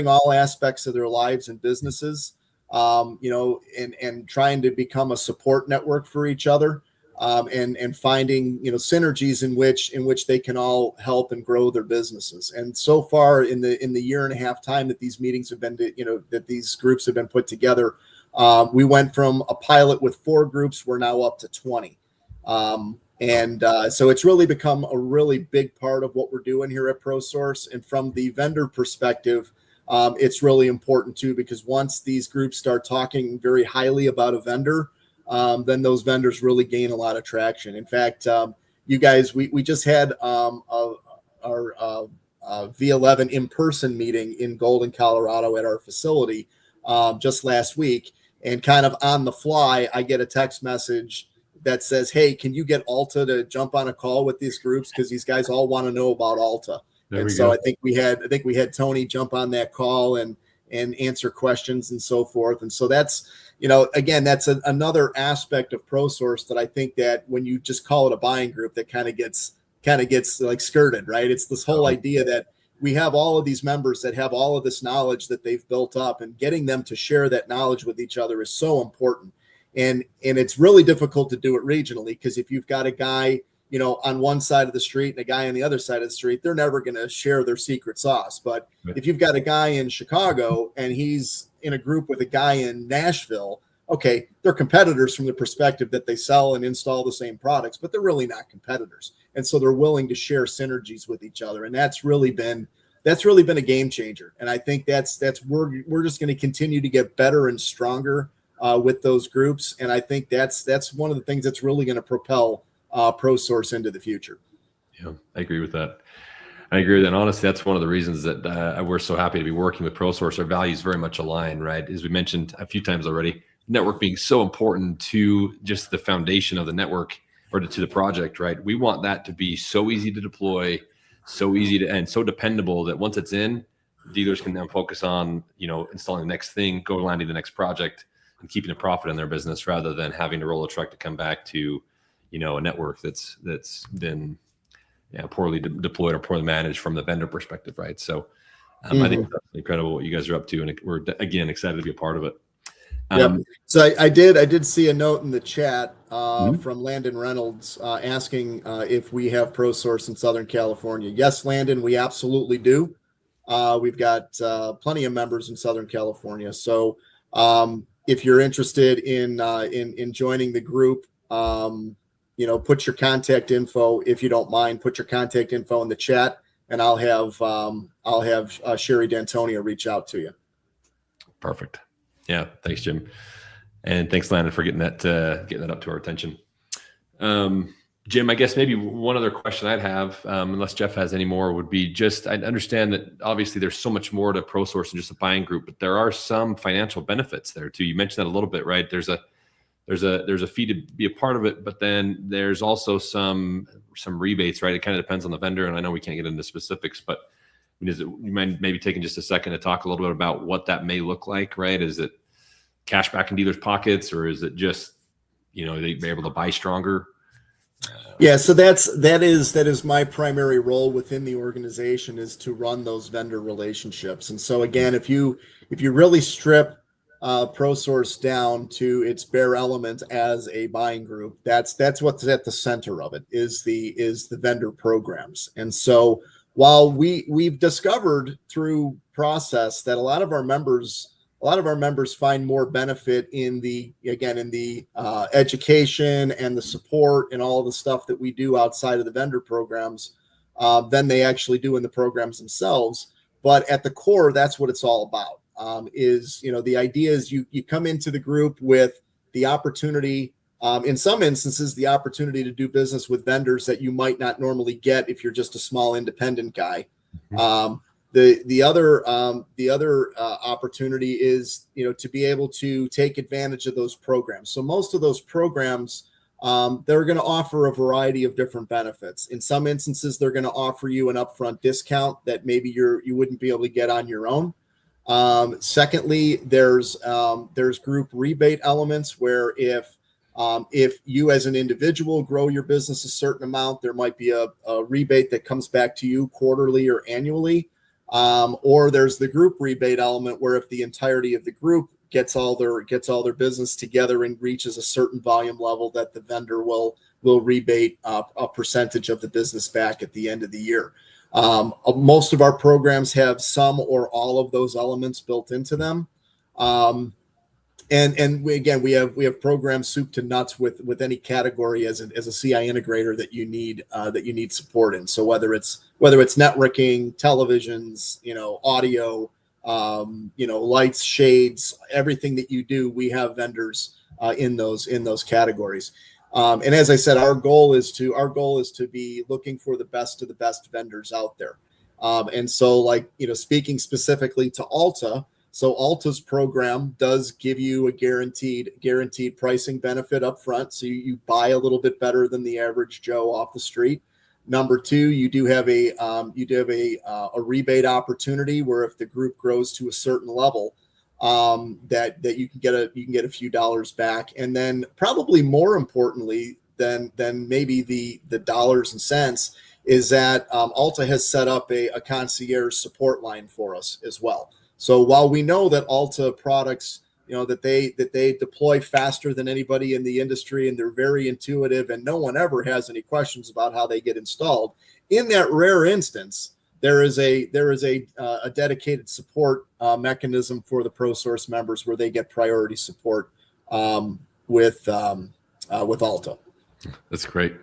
all aspects of their lives and businesses, and trying to become a support network for each other, and finding, synergies in which they can all help and grow their businesses. And so far in the 1.5 time that these meetings have been, that these groups have been put together, we went from a pilot with 4 groups. We're now up to 20. So it's really become a really big part of what we're doing here at ProSource. And from the vendor perspective, it's really important too, because once these groups start talking very highly about a vendor, then those vendors really gain a lot of traction. In fact, you guys, we just had our V11 in-person meeting in Golden, Colorado at our facility just last week. And kind of on the fly, I get a text message that says, "Hey, can you get Alta to jump on a call with these groups? Because these guys all want to know about Alta." And so I think we had Tony jump on that call and answer questions and so forth. And so that's, again, that's another aspect of ProSource that I think that when you just call it a buying group, that kind of gets like skirted, right? It's this whole idea that we have all of these members that have all of this knowledge that they've built up, and getting them to share that knowledge with each other is so important. And it's really difficult to do it regionally, because if you've got a guy, on one side of the street and a guy on the other side of the street, they're never going to share their secret sauce. But if you've got a guy in Chicago and he's in a group with a guy in Nashville, okay, they're competitors from the perspective that they sell and install the same products, but they're really not competitors. And so they're willing to share synergies with each other. And that's really been a game changer. And I think we're just going to continue to get better and stronger with those groups. And I think that's one of the things that's really going to propel ProSource into the future. Yeah, I agree with that. I agree with that. And honestly, that's one of the reasons that we're so happy to be working with ProSource. Our values very much align, right? As we mentioned a few times already, network being so important to just the foundation of the network, or to the project, right? We want that to be so easy to deploy, so easy to, and so dependable that once it's in, dealers can then focus on, installing the next thing, go landing the next project, and keeping a profit in their business, rather than having to roll a truck to come back to, a network that's been poorly deployed or poorly managed from the vendor perspective, right? So I think that's incredible what you guys are up to, and we're again excited to be a part of it. So I did see a note in the chat from Landon Reynolds asking if we have ProSource in Southern California. Yes, Landon, we absolutely do. We've got plenty of members in Southern California. So if you're interested in joining the group, put your contact info, if you don't mind, put your contact info in the chat, and I'll have Sherry D'Antonio reach out to you. Perfect. Yeah, thanks, Jim, and thanks, Landon, for getting that up to our attention. Jim, I guess maybe one other question I'd have, unless Jeff has any more, would be just, I understand that obviously there's so much more to ProSource than just a buying group, but there are some financial benefits there too. You mentioned that a little bit, right? There's a fee to be a part of it, but then there's also some rebates, right? It kind of depends on the vendor, and I know we can't get into specifics, but you mind maybe taking just a second to talk a little bit about what that may look like, right? Is it cash back in dealers' pockets, or is it just, they're able to buy stronger? Yeah, so that is my primary role within the organization, is to run those vendor relationships. And so again, if you really strip ProSource down to its bare element as a buying group, that's what's at the center of it, is the vendor programs. And so while we've discovered through process that a lot of our members find more benefit in the education and the support and all the stuff that we do outside of the vendor programs than they actually do in the programs themselves. But at the core, that's what it's all about. The idea is you come into the group with the opportunity, in some instances, the opportunity to do business with vendors that you might not normally get if you're just a small independent guy. The other opportunity is, to be able to take advantage of those programs. So most of those programs they're going to offer a variety of different benefits. In some instances, they're going to offer you an upfront discount that maybe you wouldn't be able to get on your own. Secondly, there's group rebate elements where if you as an individual grow your business a certain amount, there might be a rebate that comes back to you quarterly or annually. Or there's the group rebate element where if the entirety of the group gets all their business together and reaches a certain volume level, that the vendor will rebate a percentage of the business back at the end of the year. Most of our programs have some or all of those elements built into them. And we have programs soup to nuts with any category as a CI integrator that you need support in. So whether it's networking, televisions, audio, lights, shades, everything that you do, we have vendors in those categories. And as I said, our goal is to be looking for the best of the best vendors out there. And so, speaking specifically to Alta. So Alta's program does give you a guaranteed pricing benefit up front. So you buy a little bit better than the average Joe off the street. Number two, you do have a rebate opportunity where if the group grows to a certain level, that you can get a few dollars back. And then probably more importantly than maybe the dollars and cents is that Alta has set up a concierge support line for us as well. So while we know that Alta products, that they deploy faster than anybody in the industry and they're very intuitive and no one ever has any questions about how they get installed, in that rare instance, there is a dedicated support mechanism for the ProSource members where they get priority support with Alta. That's great,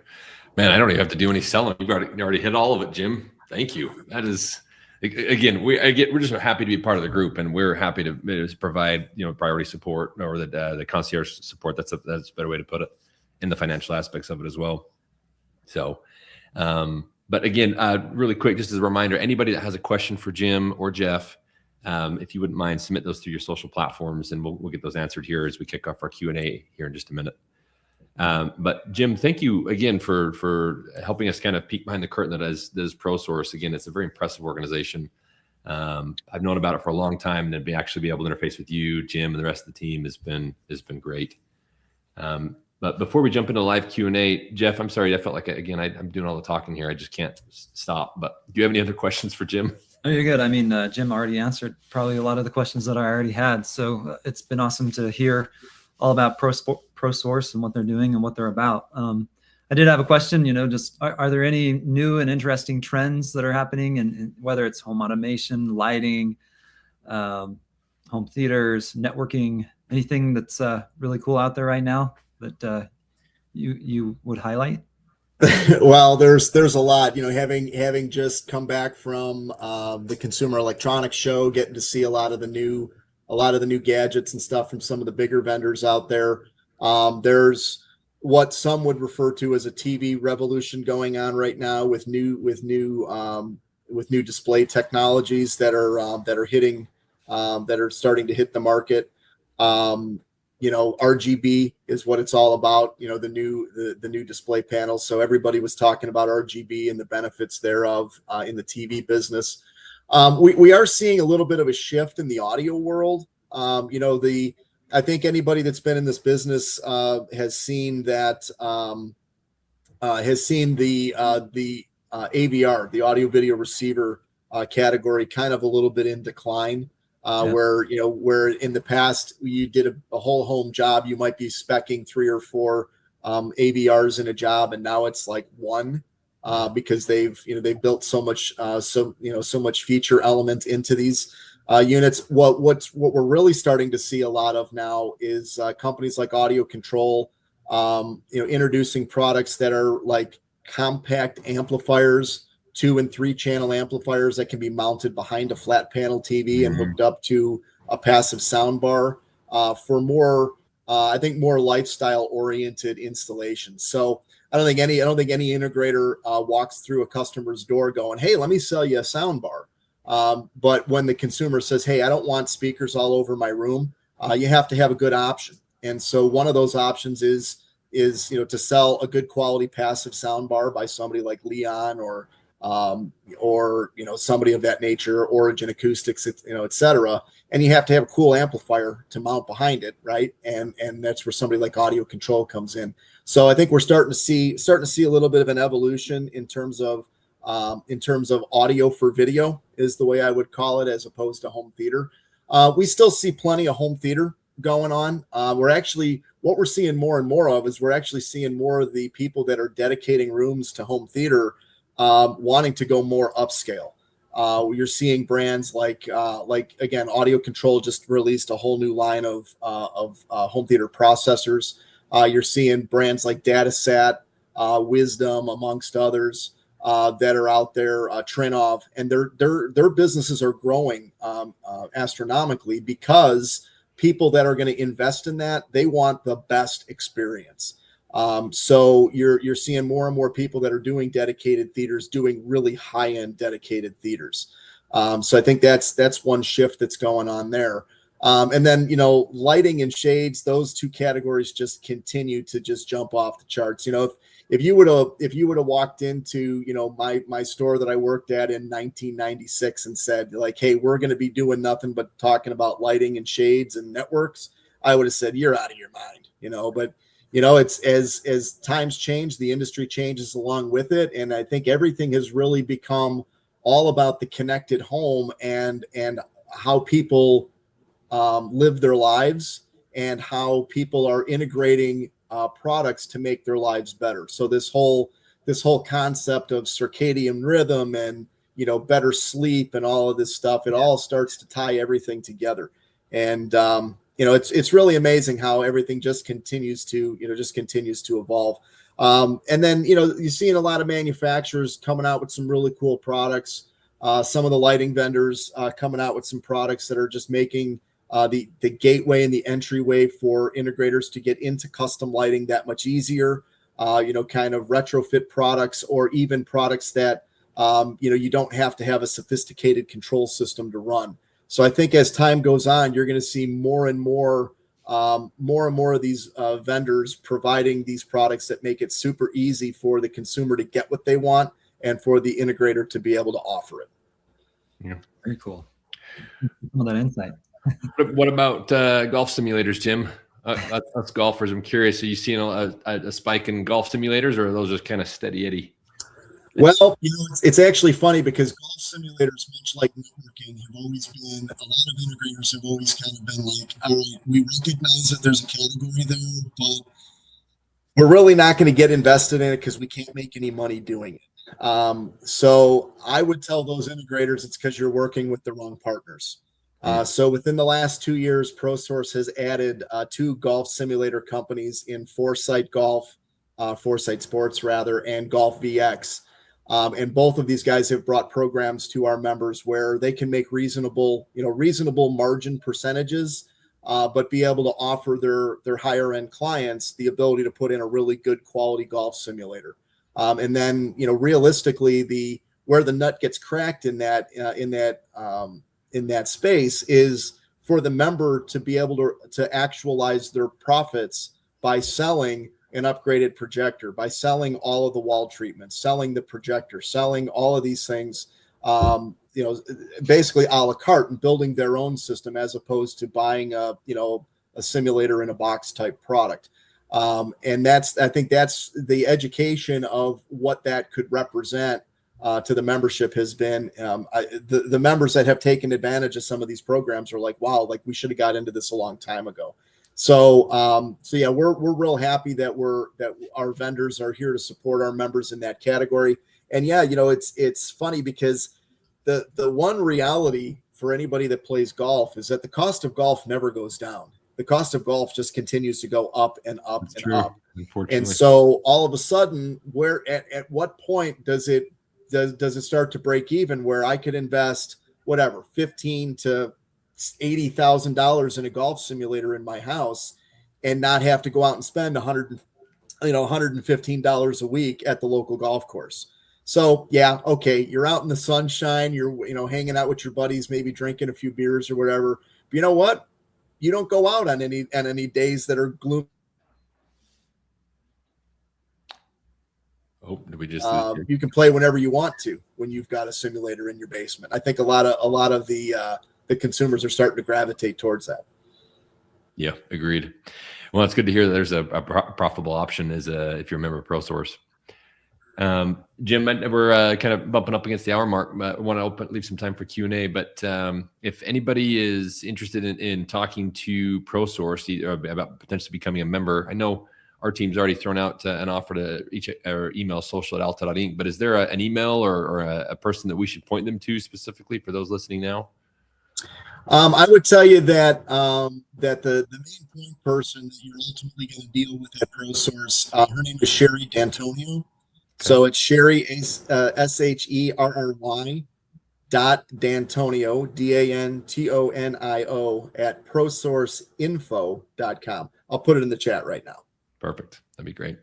man. I don't even have to do any selling. You already hit all of it, Jim. Thank you. That is. Again, we're just happy to be part of the group, and we're happy to provide priority support or the concierge support. That's a better way to put it in the financial aspects of it as well. So, but again, really quick, just as a reminder, anybody that has a question for Jim or Jeff, if you wouldn't mind, submit those through your social platforms, and we'll get those answered here as we kick off our Q&A here in just a minute. But Jim, thank you again for helping us kind of peek behind the curtain that is ProSource. Again, it's a very impressive organization. I've known about it for a long time, and to actually be able to interface with you, Jim, and the rest of the team has been great. But before we jump into live Q&A, Jeff, I'm sorry, I felt like I'm doing all the talking here. I just can't stop. But do you have any other questions for Jim? Oh, you're good. I mean, Jim already answered probably a lot of the questions that I already had. So it's been awesome to hear all about ProSource and what they're doing and what they're about. I did have a question, just are there any new and interesting trends that are happening, and whether it's home automation, lighting, home theaters, networking, anything that's really cool out there right now that you would highlight? Well, there's a lot, having just come back from the Consumer Electronics Show, getting to see a lot of the new gadgets and stuff from some of the bigger vendors out there. There's what some would refer to as a TV revolution going on right now with new display technologies that are starting to hit the market. RGB is what it's all about. The new display panels. So everybody was talking about RGB and the benefits thereof in the TV business. We are seeing a little bit of a shift in the audio world. I think anybody that's been in this business has seen that the AVR, the audio video receiver category, kind of a little bit in decline. Where in the past you did a whole home job, you might be speccing 3 or 4 AVRs in a job, and now it's like one because they've built so much feature element into these units. What we're really starting to see a lot of now is companies like Audio Control, introducing products that are like compact amplifiers, 2 and 3 channel amplifiers that can be mounted behind a flat panel TV and hooked up to a passive sound bar for more lifestyle oriented installations. So I don't think any integrator walks through a customer's door going, "Hey, let me sell you a sound bar." But when the consumer says, "Hey, I don't want speakers all over my room," you have to have a good option. And so one of those options is is, to sell a good quality passive sound bar by somebody like Leon or somebody of that nature, Origin Acoustics, et cetera. And you have to have a cool amplifier to mount behind it, right? And that's where somebody like Audio Control comes in. So I think we're starting to see a little bit of an evolution in terms of audio for video is the way I would call it, as opposed to home theater. We still see plenty of home theater going on. What we're seeing more and more of is we're actually seeing more of the people that are dedicating rooms to home theater wanting to go more upscale. You're seeing brands like again, Audio Control just released a whole new line of home theater processors. You're seeing brands like Datasat, Wisdom, amongst others, that are out there, Trinov, and their businesses are growing astronomically, because people that are going to invest in that, they want the best experience. So you're seeing more and more people that are doing dedicated theaters, doing really high-end dedicated theaters. So I think that's one shift that's going on there. And then, lighting and shades, those two categories just continue to just jump off the charts. If you would have walked into, my store that I worked at in 1996 and said, like, hey, we're going to be doing nothing but talking about lighting and shades and networks, I would have said, you're out of your mind, but it's as times change, the industry changes along with it. And I think everything has really become all about the connected home and how people live their lives, and how people are integrating products to make their lives better. So this whole concept of circadian rhythm and, better sleep and all of this stuff, it all starts to tie everything together. And, it's really amazing how everything just continues to evolve. And then, you're seeing a lot of manufacturers coming out with some really cool products. Some of the lighting vendors coming out with some products that are just making the gateway and the entryway for integrators to get into custom lighting that much easier, kind of retrofit products, or even products that, you don't have to have a sophisticated control system to run. So I think as time goes on, you're going to see more and more of these vendors providing these products that make it super easy for the consumer to get what they want, and for the integrator to be able to offer it. Yeah, very cool. Some of that insight. What about golf simulators, Jim? Us golfers, I'm curious. Are you seeing a spike in golf simulators, or are those just kind of steady Eddie? Well, it's actually funny, because golf simulators, much like networking, have always been, a lot of integrators have always kind of been like, all right, we recognize that there's a category there, but we're really not going to get invested in it because we can't make any money doing it. So I would tell those integrators it's because you're working with the wrong partners. So within the last 2 years, ProSource has added 2 golf simulator companies in Foresight Golf, Foresight Sports rather, and Golf VX. And both of these guys have brought programs to our members where they can make reasonable margin percentages, but be able to offer their higher end clients the ability to put in a really good quality golf simulator. And then, realistically, where the nut gets cracked in that space is for the member to be able to actualize their profits by selling an upgraded projector, by selling all of the wall treatments, selling the projector, selling all of these things, basically a la carte, and building their own system, as opposed to buying a simulator in a box type product. And I think that's the education of what that could represent to the membership has been. The members that have taken advantage of some of these programs are like, wow, like we should have got into this a long time ago. So yeah, we're real happy that our vendors are here to support our members in that category. And yeah, it's funny, because the one reality for anybody that plays golf is that the cost of golf never goes down. The cost of golf just continues to go up and up. That's and true. Up. Unfortunately. And so all of a sudden, at what point does it start to break even, where I could invest whatever $15,000 to $80,000 in a golf simulator in my house and not have to go out and spend $115 a week at the local golf course? So yeah, okay, you're out in the sunshine, you're hanging out with your buddies, maybe drinking a few beers or whatever. But you know what? You don't go out on any days that are gloomy Oh, did we just lose you? You can play whenever you want to when you've got a simulator in your basement. I think a lot of the consumers are starting to gravitate towards that. Yeah, agreed. Well, it's good to hear that there's a profitable option if you're a member of ProSource. Jim, we're kind of bumping up against the hour mark. I want to leave some time for Q&A, but if anybody is interested in talking to ProSource about potentially becoming a member, I know our team's already thrown out an offer to email social@alta.inc, but is there an email or a person that we should point them to specifically for those listening now? I would tell you that that the main point person that you're ultimately going to deal with at ProSource, her name is Sherry D'Antonio. Okay. So it's Sherry, SHERRY .D'Antonio, DANTONIO at ProSourceinfo.com. I'll put it in the chat right now. Perfect. That'd be great.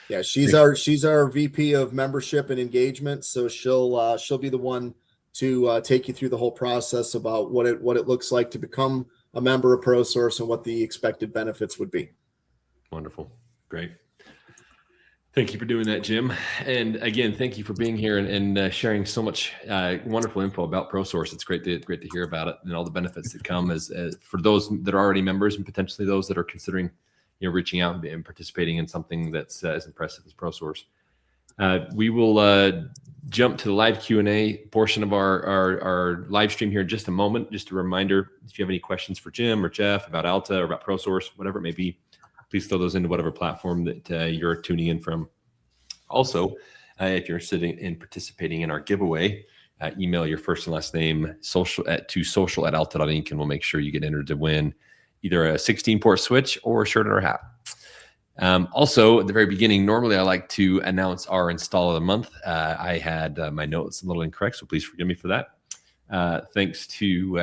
Yeah, she's our VP of membership and engagement. So she'll be the one to take you through the whole process about what it looks like to become a member of ProSource and what the expected benefits would be. Wonderful. Great. Thank you for doing that, Jim. And again, thank you for being here and sharing so much wonderful info about ProSource. It's great to hear about it and all the benefits that come as for those that are already members and potentially those that are considering reaching out and participating in something that's as impressive as ProSource. We will jump to the live Q&A portion of our live stream here in just a moment. Just a reminder, if you have any questions for Jim or Jeff about Alta or about ProSource, whatever it may be, please throw those into whatever platform that you're tuning in from. Also, if you're interested in participating in our giveaway, email your first and last name to social@alta.inc, and we'll make sure you get entered to win either a 16-port switch or a shirt or a hat. Also, at the very beginning, normally I like to announce our install of the month. I had my notes a little incorrect, so please forgive me for that. Thanks to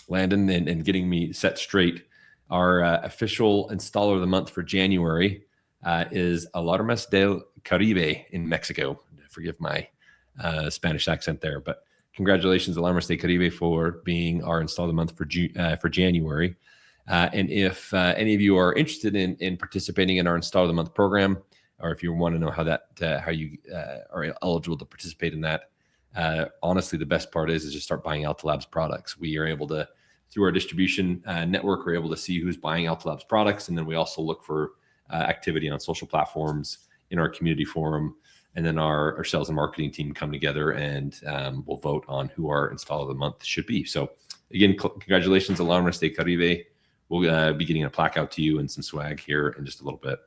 Landon and getting me set straight. Our official installer of the month for January is Alarmas del Caribe in Mexico. Forgive my Spanish accent there, but congratulations, Alarmas del Caribe, for being our installer of the month for January. And if any of you are interested in participating in our Install of the Month program, or if you want to know how you are eligible to participate in that, honestly, the best part is just start buying Alta Labs products. We are able to, through our distribution network, we're able to see who's buying Alta Labs products, and then we also look for activity on social platforms, in our community forum, and then our sales and marketing team come together and we'll vote on who our Install of the Month should be. So again, congratulations, Alarmas del Caribe. We'll be getting a plaque out to you and some swag here in just a little bit.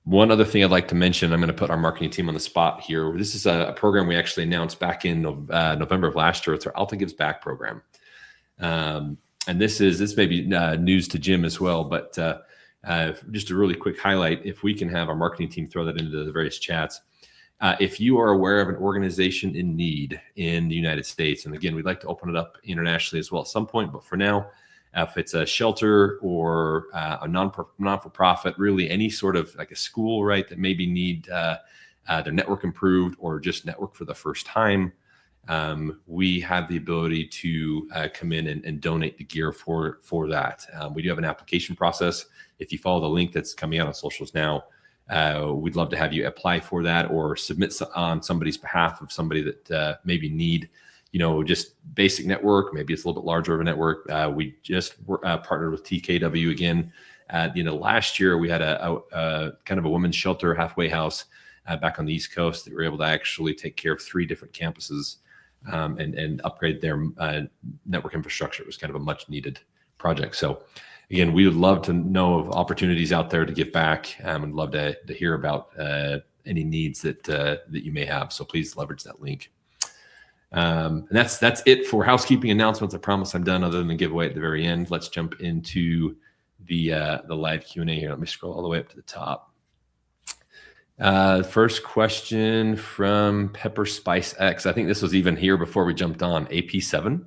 One other thing I'd like to mention, I'm going to put our marketing team on the spot here. This is a program we actually announced back in November of last year. It's our Alta Gives Back program. And this may be news to Jim as well, but just a really quick highlight, if we can have our marketing team throw that into the various chats. If you are aware of an organization in need in the United States, and again, we'd like to open it up internationally as well at some point, but for now, if it's a shelter or a non-for-profit, really any sort of like a school, right, that maybe need their network improved or just network for the first time, we have the ability to come in and donate the gear for that. We do have an application process. If you follow the link that's coming out on socials now, we'd love to have you apply for that or submit on somebody's behalf of somebody that maybe need, just basic network. Maybe it's a little bit larger of a network. We just partnered with TKW again. At the end of last year, we had a kind of a women's shelter halfway house back on the East Coast that were able to actually take care of 3 different campuses and upgrade their network infrastructure. It was kind of a much needed project. So again, we would love to know of opportunities out there to give back, and love to hear about any needs that you may have. So please leverage that link. And that's it for housekeeping announcements. I promise I'm done, other than the giveaway at the very end. Let's jump into the live Q&A here. Let me scroll all the way up to the top. First question from Pepper Spice X. I think this was even here before we jumped on. AP7.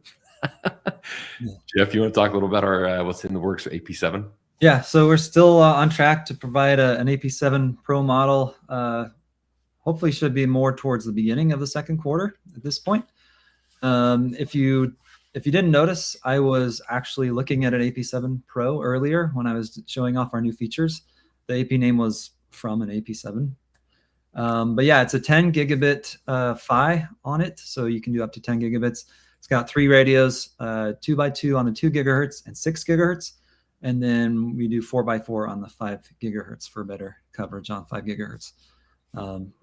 Jeff, you want to talk a little about our what's in the works for AP7? Yeah, so we're still on track to provide an AP7 Pro model. Hopefully should be more towards the beginning of the second quarter at this point. If you didn't notice, I was actually looking at an AP7 Pro earlier when I was showing off our new features. The AP name was from an AP7. But yeah, it's a 10 gigabit PHY on it, so you can do up to 10 gigabits. It's got 3 radios, 2x2 on the 2 gigahertz and 6 gigahertz. And then we do 4x4 on the 5 gigahertz for better coverage on 5 gigahertz.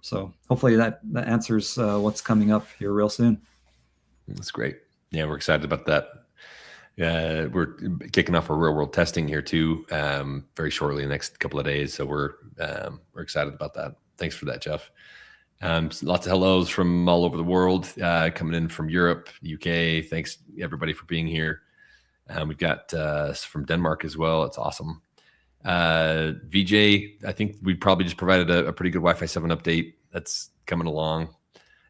So hopefully that answers what's coming up here real soon. That's great. Yeah, we're excited about that. We're kicking off our real world testing here too, very shortly in the next couple of days. So we're excited about that. Thanks for that, Jeff. Lots of hellos from all over the world, coming in from Europe, UK. Thanks everybody for being here. We've got from Denmark as well. It's awesome. VJ, I think we probably just provided a pretty good Wi-Fi 7 update that's coming along.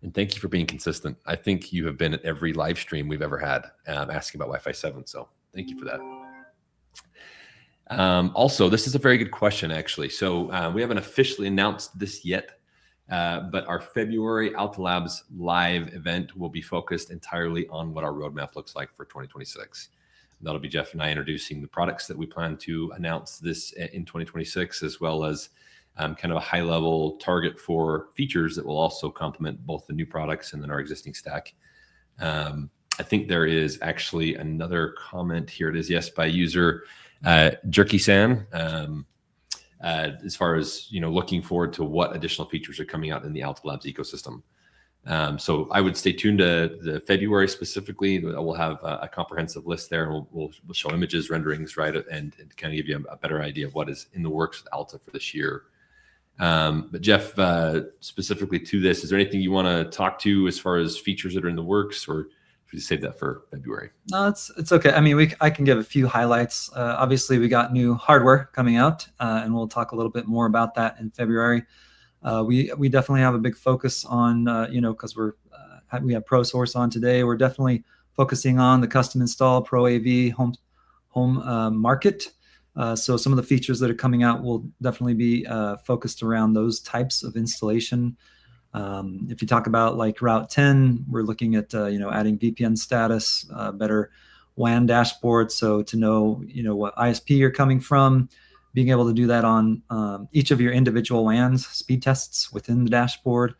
And thank you for being consistent. I think you have been at every live stream we've ever had asking about Wi-Fi 7. So thank you for that. Also, this is a very good question, actually. So we haven't officially announced this yet, but our February Alta Labs live event will be focused entirely on what our roadmap looks like for 2026. That'll be Jeff and I introducing the products that we plan to announce this in 2026, as well as kind of a high-level target for features that will also complement both the new products and then our existing stack. I think there is actually another comment here. It is, yes, by user Jerky-san. As far as looking forward to what additional features are coming out in the Alta Labs ecosystem. So I would stay tuned to the February specifically. We'll have a comprehensive list there, and we'll show images, renderings, right, and kind of give you a better idea of what is in the works with Alta for this year. But Jeff, specifically to this, is there anything you want to talk to as far as features that are in the works, or should we save that for February? No, it's okay. I mean, I can give a few highlights. Obviously, we got new hardware coming out, and we'll talk a little bit more about that in February. We definitely have a big focus on, because we have ProSource on today. We're definitely focusing on the custom install Pro AV home market. So some of the features that are coming out will definitely be focused around those types of installation. If you talk about like Route 10, we're looking at adding VPN status, better WAN dashboard, so to know what ISP you're coming from, being able to do that on each of your individual WANs, speed tests within the dashboard,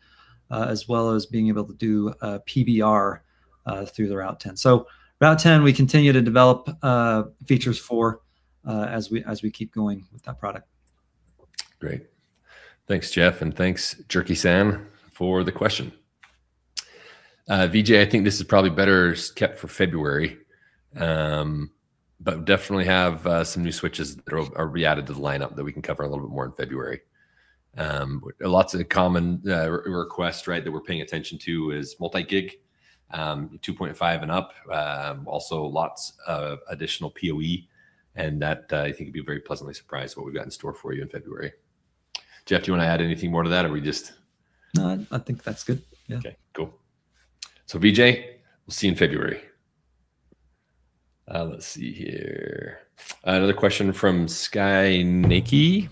as well as being able to do PBR through the Route 10. So Route 10, we continue to develop features for as we keep going with that product. Great. Thanks, Jeff, and thanks, Jerky-san, for the question. VJ, I think this is probably better kept for February. But definitely have some new switches that are re-added to the lineup that we can cover a little bit more in February. Lots of common requests, right, that we're paying attention to is multi-gig, 2.5 and up. Also lots of additional PoE, and that I think you'll be very pleasantly surprised what we've got in store for you in February. Jeff, do you want to add anything more to that, or we just? No, I think that's good. Yeah. Okay, cool. So VJ, we'll see you in February. Let's see here. Another question from Sky Nikki.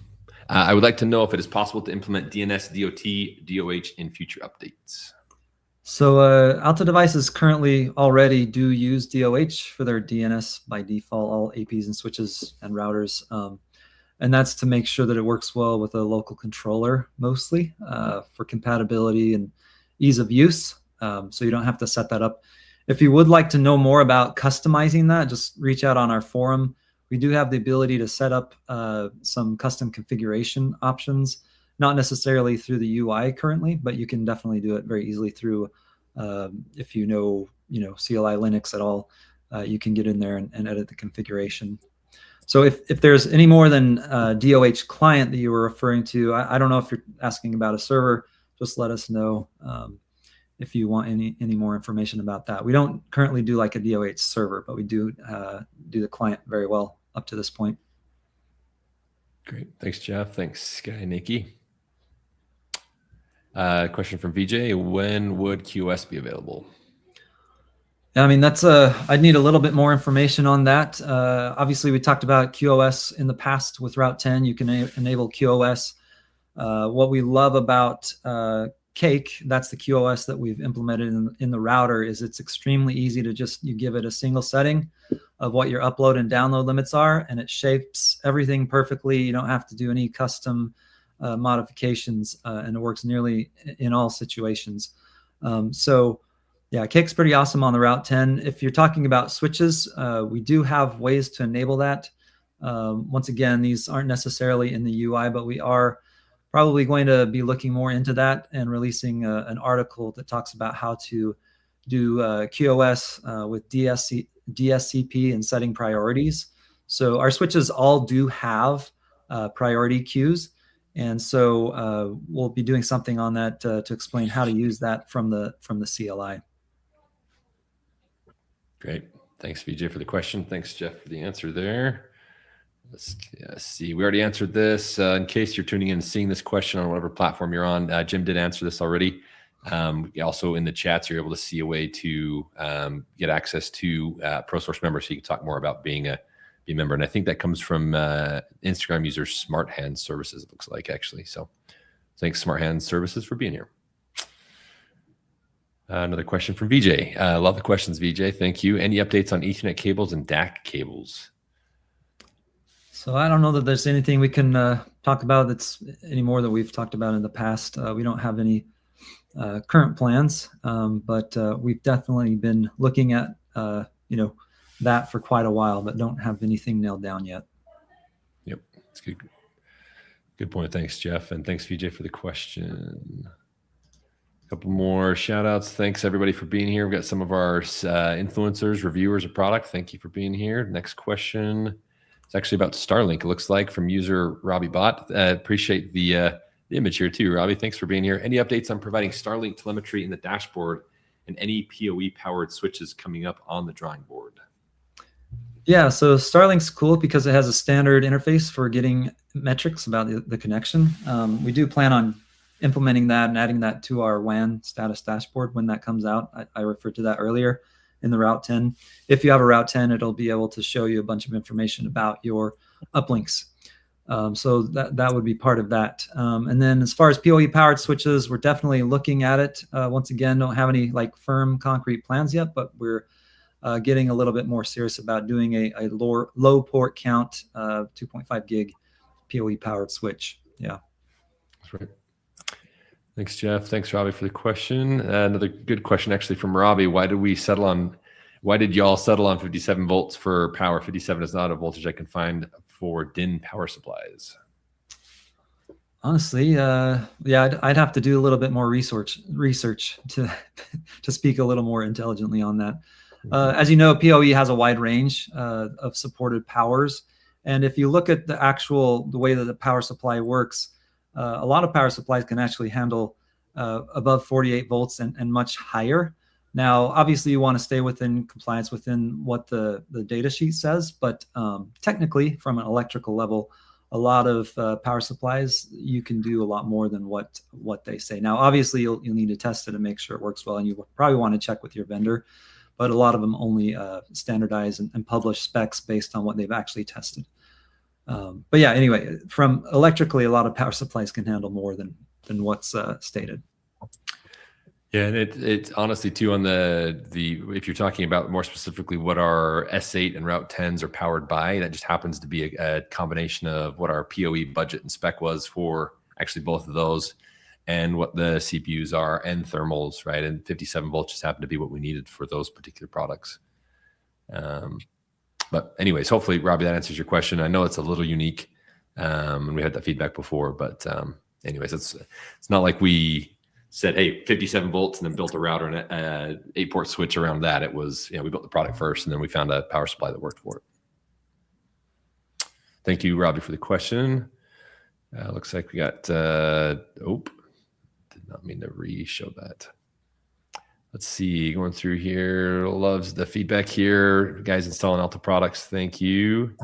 I would like to know if it is possible to implement DNS, DOT, DOH in future updates. So Alta devices currently already do use DOH for their DNS by default, all APs and switches and routers. And that's to make sure that it works well with a local controller mostly for compatibility and ease of use. So you don't have to set that up. If you would like to know more about customizing that, just reach out on our forum. We do have the ability to set up some custom configuration options, not necessarily through the UI currently, but you can definitely do it very easily through, if you know CLI Linux at all, you can get in there and edit the configuration. So if there's any more than DOH client that you were referring to, I don't know if you're asking about a server, just let us know. If you want any more information about that. We don't currently do like a DOH server, but we do the client very well up to this point. Great. Thanks, Jeff. Thanks, Sky Nikki. Question from VJ. When would QoS be available? I mean, that's I'd need a little bit more information on that. Obviously, we talked about QoS in the past with Route 10. You can enable QoS. What we love about Cake, that's the QoS that we've implemented in the router, is it's extremely easy to you give it a single setting of what your upload and download limits are, and it shapes everything perfectly. You don't have to do any custom modifications, and it works nearly in all situations. So yeah, Kick's pretty awesome on the Route 10. If you're talking about switches, we do have ways to enable that. Once again, these aren't necessarily in the UI, but we are probably going to be looking more into that and releasing an article that talks about how to do QoS with DSCP and setting priorities. So our switches all do have priority queues. And so we'll be doing something on that to explain how to use that from the CLI. Great. Thanks, VJ, for the question. Thanks, Jeff, for the answer there. Let's see. We already answered this. In case you're tuning in and seeing this question on whatever platform you're on, Jim did answer this already. Also in the chats, you're able to see a way to get access to ProSource members, so you can talk more about being a member. And I think that comes from Instagram user Smart Hands Services, it looks like, actually. So thanks, Smart Hands Services, for being here. Another question from VJ. Love the questions, VJ. Thank you. Any updates on Ethernet cables and DAC cables? So I don't know that there's anything we can talk about that's any more that we've talked about in the past. We don't have any current plans, but we've definitely been looking at that for quite a while, but don't have anything nailed down yet. Yep, that's good. Good point. Thanks, Jeff, and thanks, VJ, for the question. A couple more shout outs. Thanks, everybody, for being here. We've got some of our influencers, reviewers of product. Thank you for being here. Next question. It's actually about Starlink, it looks like, from user Robbie Bot. Appreciate the image here too, Robbie. Thanks for being here. Any updates on providing Starlink telemetry in the dashboard and any PoE-powered switches coming up on the drawing board? Yeah, so Starlink's cool because it has a standard interface for getting metrics about the connection. We do plan on implementing that and adding that to our WAN status dashboard when that comes out. I referred to that earlier in the Route 10. If you have a Route 10, it'll be able to show you a bunch of information about your uplinks. So that would be part of that. And then as far as PoE powered switches, we're definitely looking at it. Once again, don't have any firm concrete plans yet, but we're getting a little bit more serious about doing a low port count 2.5 gig PoE powered switch. Yeah. That's right. Thanks, Jeff. Thanks, Robbie, for the question. Another good question, actually, from Robbie. Why did y'all settle on 57 volts for power? 57 is not a voltage I can find for DIN power supplies. Honestly, yeah, I'd have to do a little bit more research to speak a little more intelligently on that. As you know, PoE has a wide range of supported powers. And if you look at the way that the power supply works, a lot of power supplies can actually handle above 48 volts and much higher. Now, obviously, you want to stay within compliance within what the data sheet says, but technically, from an electrical level, a lot of power supplies, you can do a lot more than what they say. Now, obviously, you'll need to test it and make sure it works well, and you probably want to check with your vendor, but a lot of them only standardize and publish specs based on what they've actually tested. But yeah, anyway, from electrically, a lot of power supplies can handle more than what's stated. Yeah, and it's honestly too on the if you're talking about more specifically what our S8 and Route 10s are powered by, that just happens to be a combination of what our PoE budget and spec was for actually both of those, and what the CPUs are and thermals, right? And 57 volts just happened to be what we needed for those particular products. But anyways, hopefully, Robbie, that answers your question. I know it's a little unique, and we had that feedback before, but anyways, it's not like we said, hey, 57 volts, and then built a router and an 8-port switch around that. It was, we built the product first, and then we found a power supply that worked for it. Thank you, Robbie, for the question. Looks like we got, did not mean to re-show that. Let's see, going through here. Loves the feedback here. Guys installing Alta products, thank you.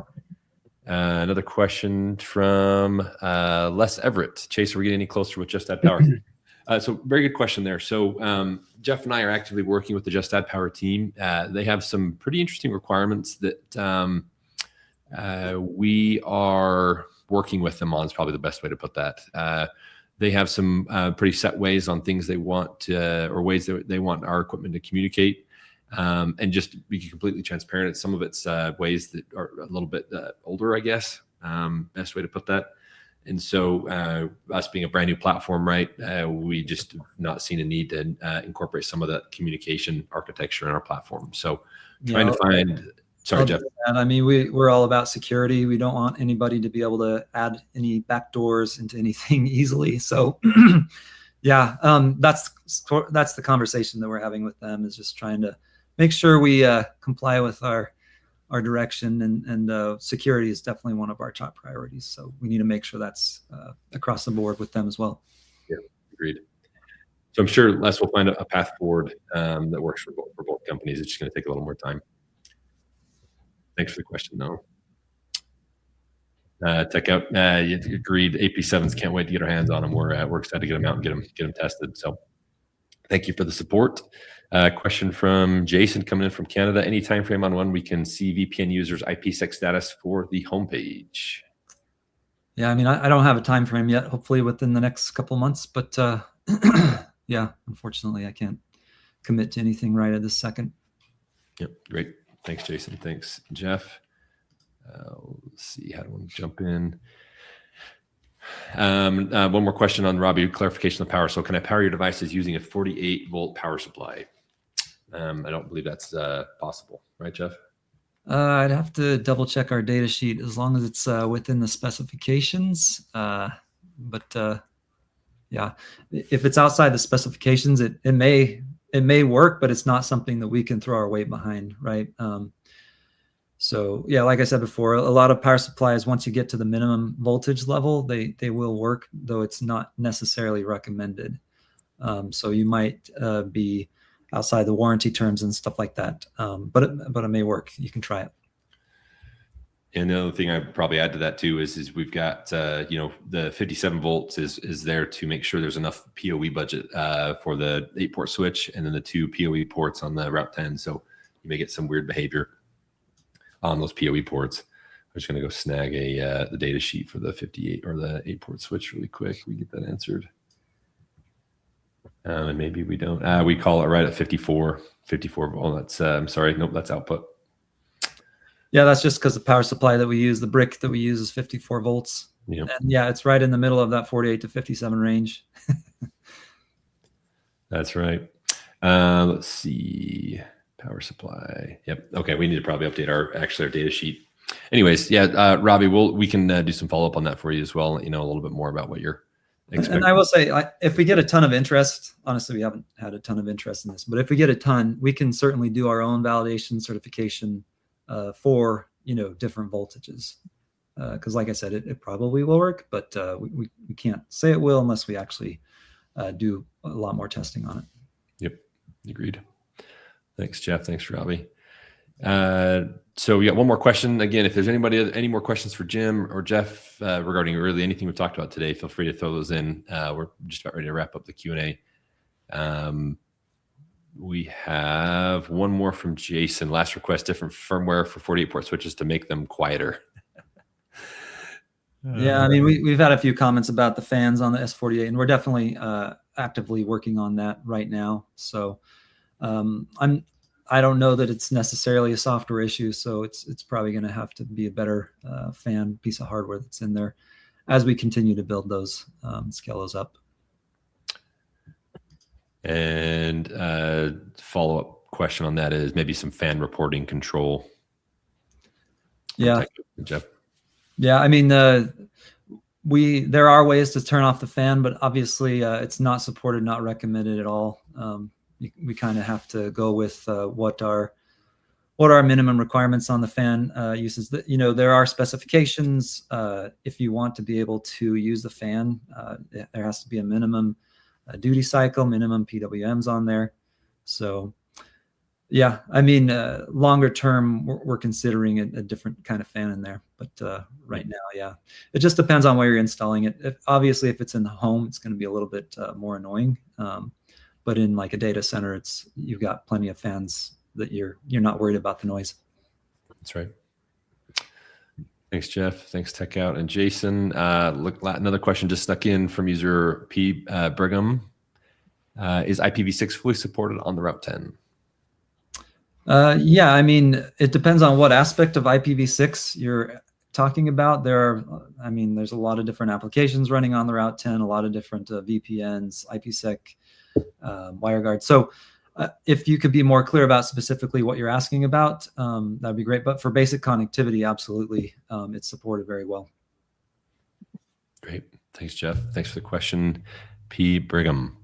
Another question from Les Everett. Chase, are we getting any closer with Just Add Power? So very good question there. So Jeff and I are actively working with the Just Add Power team. They have some pretty interesting requirements that we are working with them on, is probably the best way to put that. They have some pretty set ways on things they want or ways that they want our equipment to communicate. And just to be completely transparent, some of it's ways that are a little bit older, I guess, best way to put that. And so us being a brand new platform, right, we just have not seen a need to incorporate some of the communication architecture in our platform. So trying to find, sorry, Jeff. I mean, we're all about security. We don't want anybody to be able to add any backdoors into anything easily. So yeah, that's the conversation that we're having with them, is just trying to make sure we comply with our direction, and security is definitely one of our top priorities. So we need to make sure that's across the board with them as well. Yeah, agreed. So I'm sure Les will find a path forward that works for both companies. It's just going to take a little more time. Thanks for the question, though. Tech out, you agreed. AP7s, can't wait to get our hands on them. We're excited to get them out and get them tested. So thank you for the support. Question from Jason coming in from Canada. Any time frame on when we can see VPN users IPsec status for the homepage? Yeah, I mean, I don't have a time frame yet. Hopefully within the next couple months, but yeah, unfortunately, I can't commit to anything right at this second. Yep, great. Thanks, Jason. Thanks, Jeff. Let's see, how do we jump in? One more question on Robbie, clarification of power. So can I power your devices using a 48-volt power supply? I don't believe that's possible, right, Jeff? I'd have to double check our data sheet, as long as it's within the specifications. But yeah, if it's outside the specifications, it may work, but it's not something that we can throw our weight behind, right? So yeah, like I said before, a lot of power supplies, once you get to the minimum voltage level, they will work, though it's not necessarily recommended. So you might be outside the warranty terms and stuff like that. But it may work. You can try it. And the other thing I'd probably add to that too is we've got the 57 volts is there to make sure there's enough PoE budget for the 8-port switch, and then the 2 PoE ports on the Route 10. So you may get some weird behavior on those PoE ports. I'm just going to go snag the data sheet for the 58 or the 8-port switch really quick. We get that answered. And maybe we don't. We call it right at 54. 54. Oh, that's I'm sorry. Nope, that's output. Yeah, that's just because the power supply that we use, the brick that we use, is 54 volts. Yep. And yeah, it's right in the middle of that 48 to 57 range. That's right. Let's see. Power supply. Yep. Okay. We need to probably update our data sheet. Anyways, yeah, Robbie, we can do some follow up on that for you as well. Let you know a little bit more about what you're expecting. And I will say, if we get a ton of interest, honestly, we haven't had a ton of interest in this, but if we get a ton, we can certainly do our own validation certification for different voltages. Because like I said, it probably will work, but we can't say it will unless we actually do a lot more testing on it. Yep. Agreed. Thanks, Jeff. Thanks, Robbie. So we got one more question. Again, if there's any more questions for Jim or Jeff regarding really anything we've talked about today, feel free to throw those in. We're just about ready to wrap up the Q&A. We have one more from Jason. Last request, different firmware for 48-port switches to make them quieter. Yeah, I mean, we've had a few comments about the fans on the S48, and we're definitely actively working on that right now. So I don't know that it's necessarily a software issue, so it's probably going to have to be a better fan piece of hardware that's in there as we continue to build those, scale those up. And follow-up question on that is maybe some fan reporting control. Yeah, Jeff. Yeah, I mean, there are ways to turn off the fan, but obviously it's not supported, not recommended at all. We kind of have to go with what are minimum requirements on the fan uses. There are specifications. If you want to be able to use the fan, there has to be a minimum duty cycle, minimum PWMs on there. So yeah, I mean, longer term, we're considering a different kind of fan in there. But right now, yeah, it just depends on where you're installing it. Obviously, if it's in the home, it's going to be a little bit more annoying. But in like a data center, you've got plenty of fans that you're not worried about the noise. That's right. Thanks, Jeff. Thanks, Tech Out. And Jason, another question just snuck in from user P. Brigham. Is IPv6 fully supported on the Route 10? Yeah, I mean, it depends on what aspect of IPv6 you're talking about. There's a lot of different applications running on the Route 10, a lot of different VPNs, IPsec, WireGuard. So if you could be more clear about specifically what you're asking about, that'd be great. But for basic connectivity, absolutely, it's supported very well. Great. Thanks, Jeff. Thanks for the question, P. Brigham.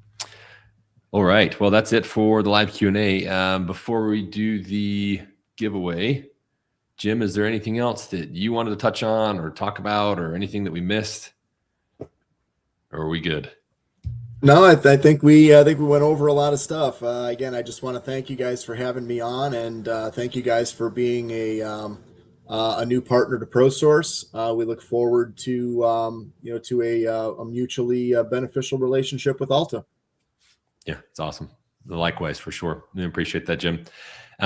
All right. Well, that's it for the live Q&A. Before we do the giveaway, Jim, is there anything else that you wanted to touch on or talk about, or anything that we missed? Or are we good? No, I think we went over a lot of stuff. Again, I just want to thank you guys for having me on, and thank you guys for being a new partner to ProSource. We look forward to a mutually beneficial relationship with Alta. Yeah, it's awesome. Likewise, for sure. I appreciate that, Jim.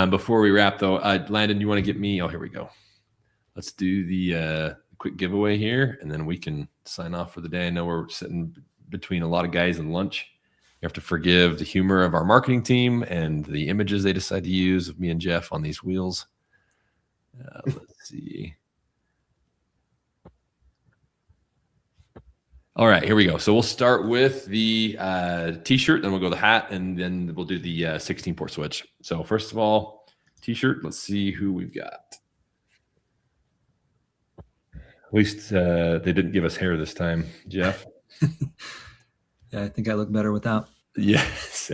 Before we wrap, though, Landon, you want to get me? Oh, here we go. Let's do the quick giveaway here, and then we can sign off for the day. I know we're sitting between a lot of guys and lunch. You have to forgive the humor of our marketing team and the images they decide to use of me and Jeff on these wheels. Let's see. All right, here we go. So we'll start with the t-shirt, then we'll go the hat, and then we'll do the 16-port switch. So first of all, t-shirt, let's see who we've got. At least they didn't give us hair this time, Jeff. Yeah, I think I look better without. Yes.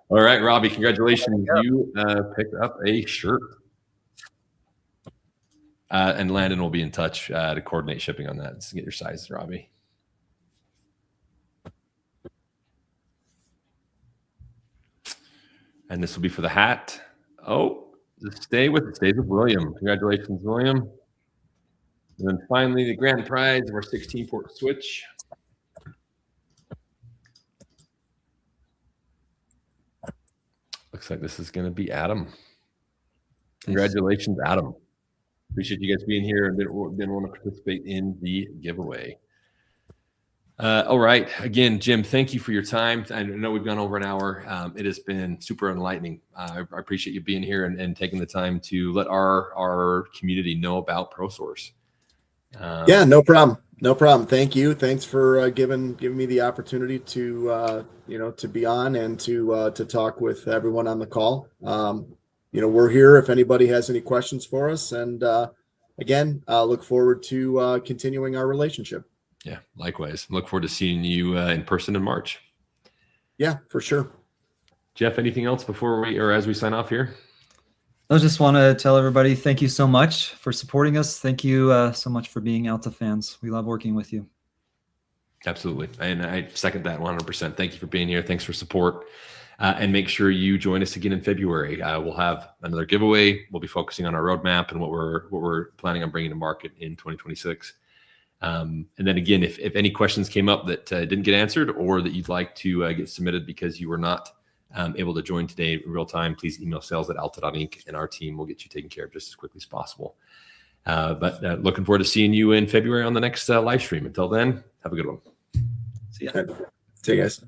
All right, Robbie, congratulations. You picked up a shirt. And Landon will be in touch to coordinate shipping on that. Just get your size, Robbie. And this will be for the hat. Oh, stay with William. Congratulations, William. And then finally, the grand prize of our 16-port switch. Looks like this is going to be Adam. Congratulations, Adam. Appreciate you guys being here and didn't want to participate in the giveaway. All right. Again, Jim, thank you for your time. I know we've gone over an hour. It has been super enlightening. I appreciate you being here and taking the time to let our community know about ProSource. Yeah, no problem. No problem. Thank you. Thanks for giving me the opportunity to to be on and to talk with everyone on the call. We're here if anybody has any questions for us. And again, look forward to continuing our relationship. Yeah, likewise. Look forward to seeing you in person in March. Yeah, for sure. Jeff, anything else before as we sign off here? I just want to tell everybody, thank you so much for supporting us. Thank you so much for being Alta fans. We love working with you. Absolutely. And I second that 100%. Thank you for being here. Thanks for support. And make sure you join us again in February. We'll have another giveaway. We'll be focusing on our roadmap and what we're planning on bringing to market in 2026. And then again, if any questions came up that didn't get answered, or that you'd like to get submitted because you were not able to join today in real time, please email sales@alta.inc, and our team will get you taken care of just as quickly as possible. But looking forward to seeing you in February on the next live stream. Until then, have a good one. See ya. See you guys.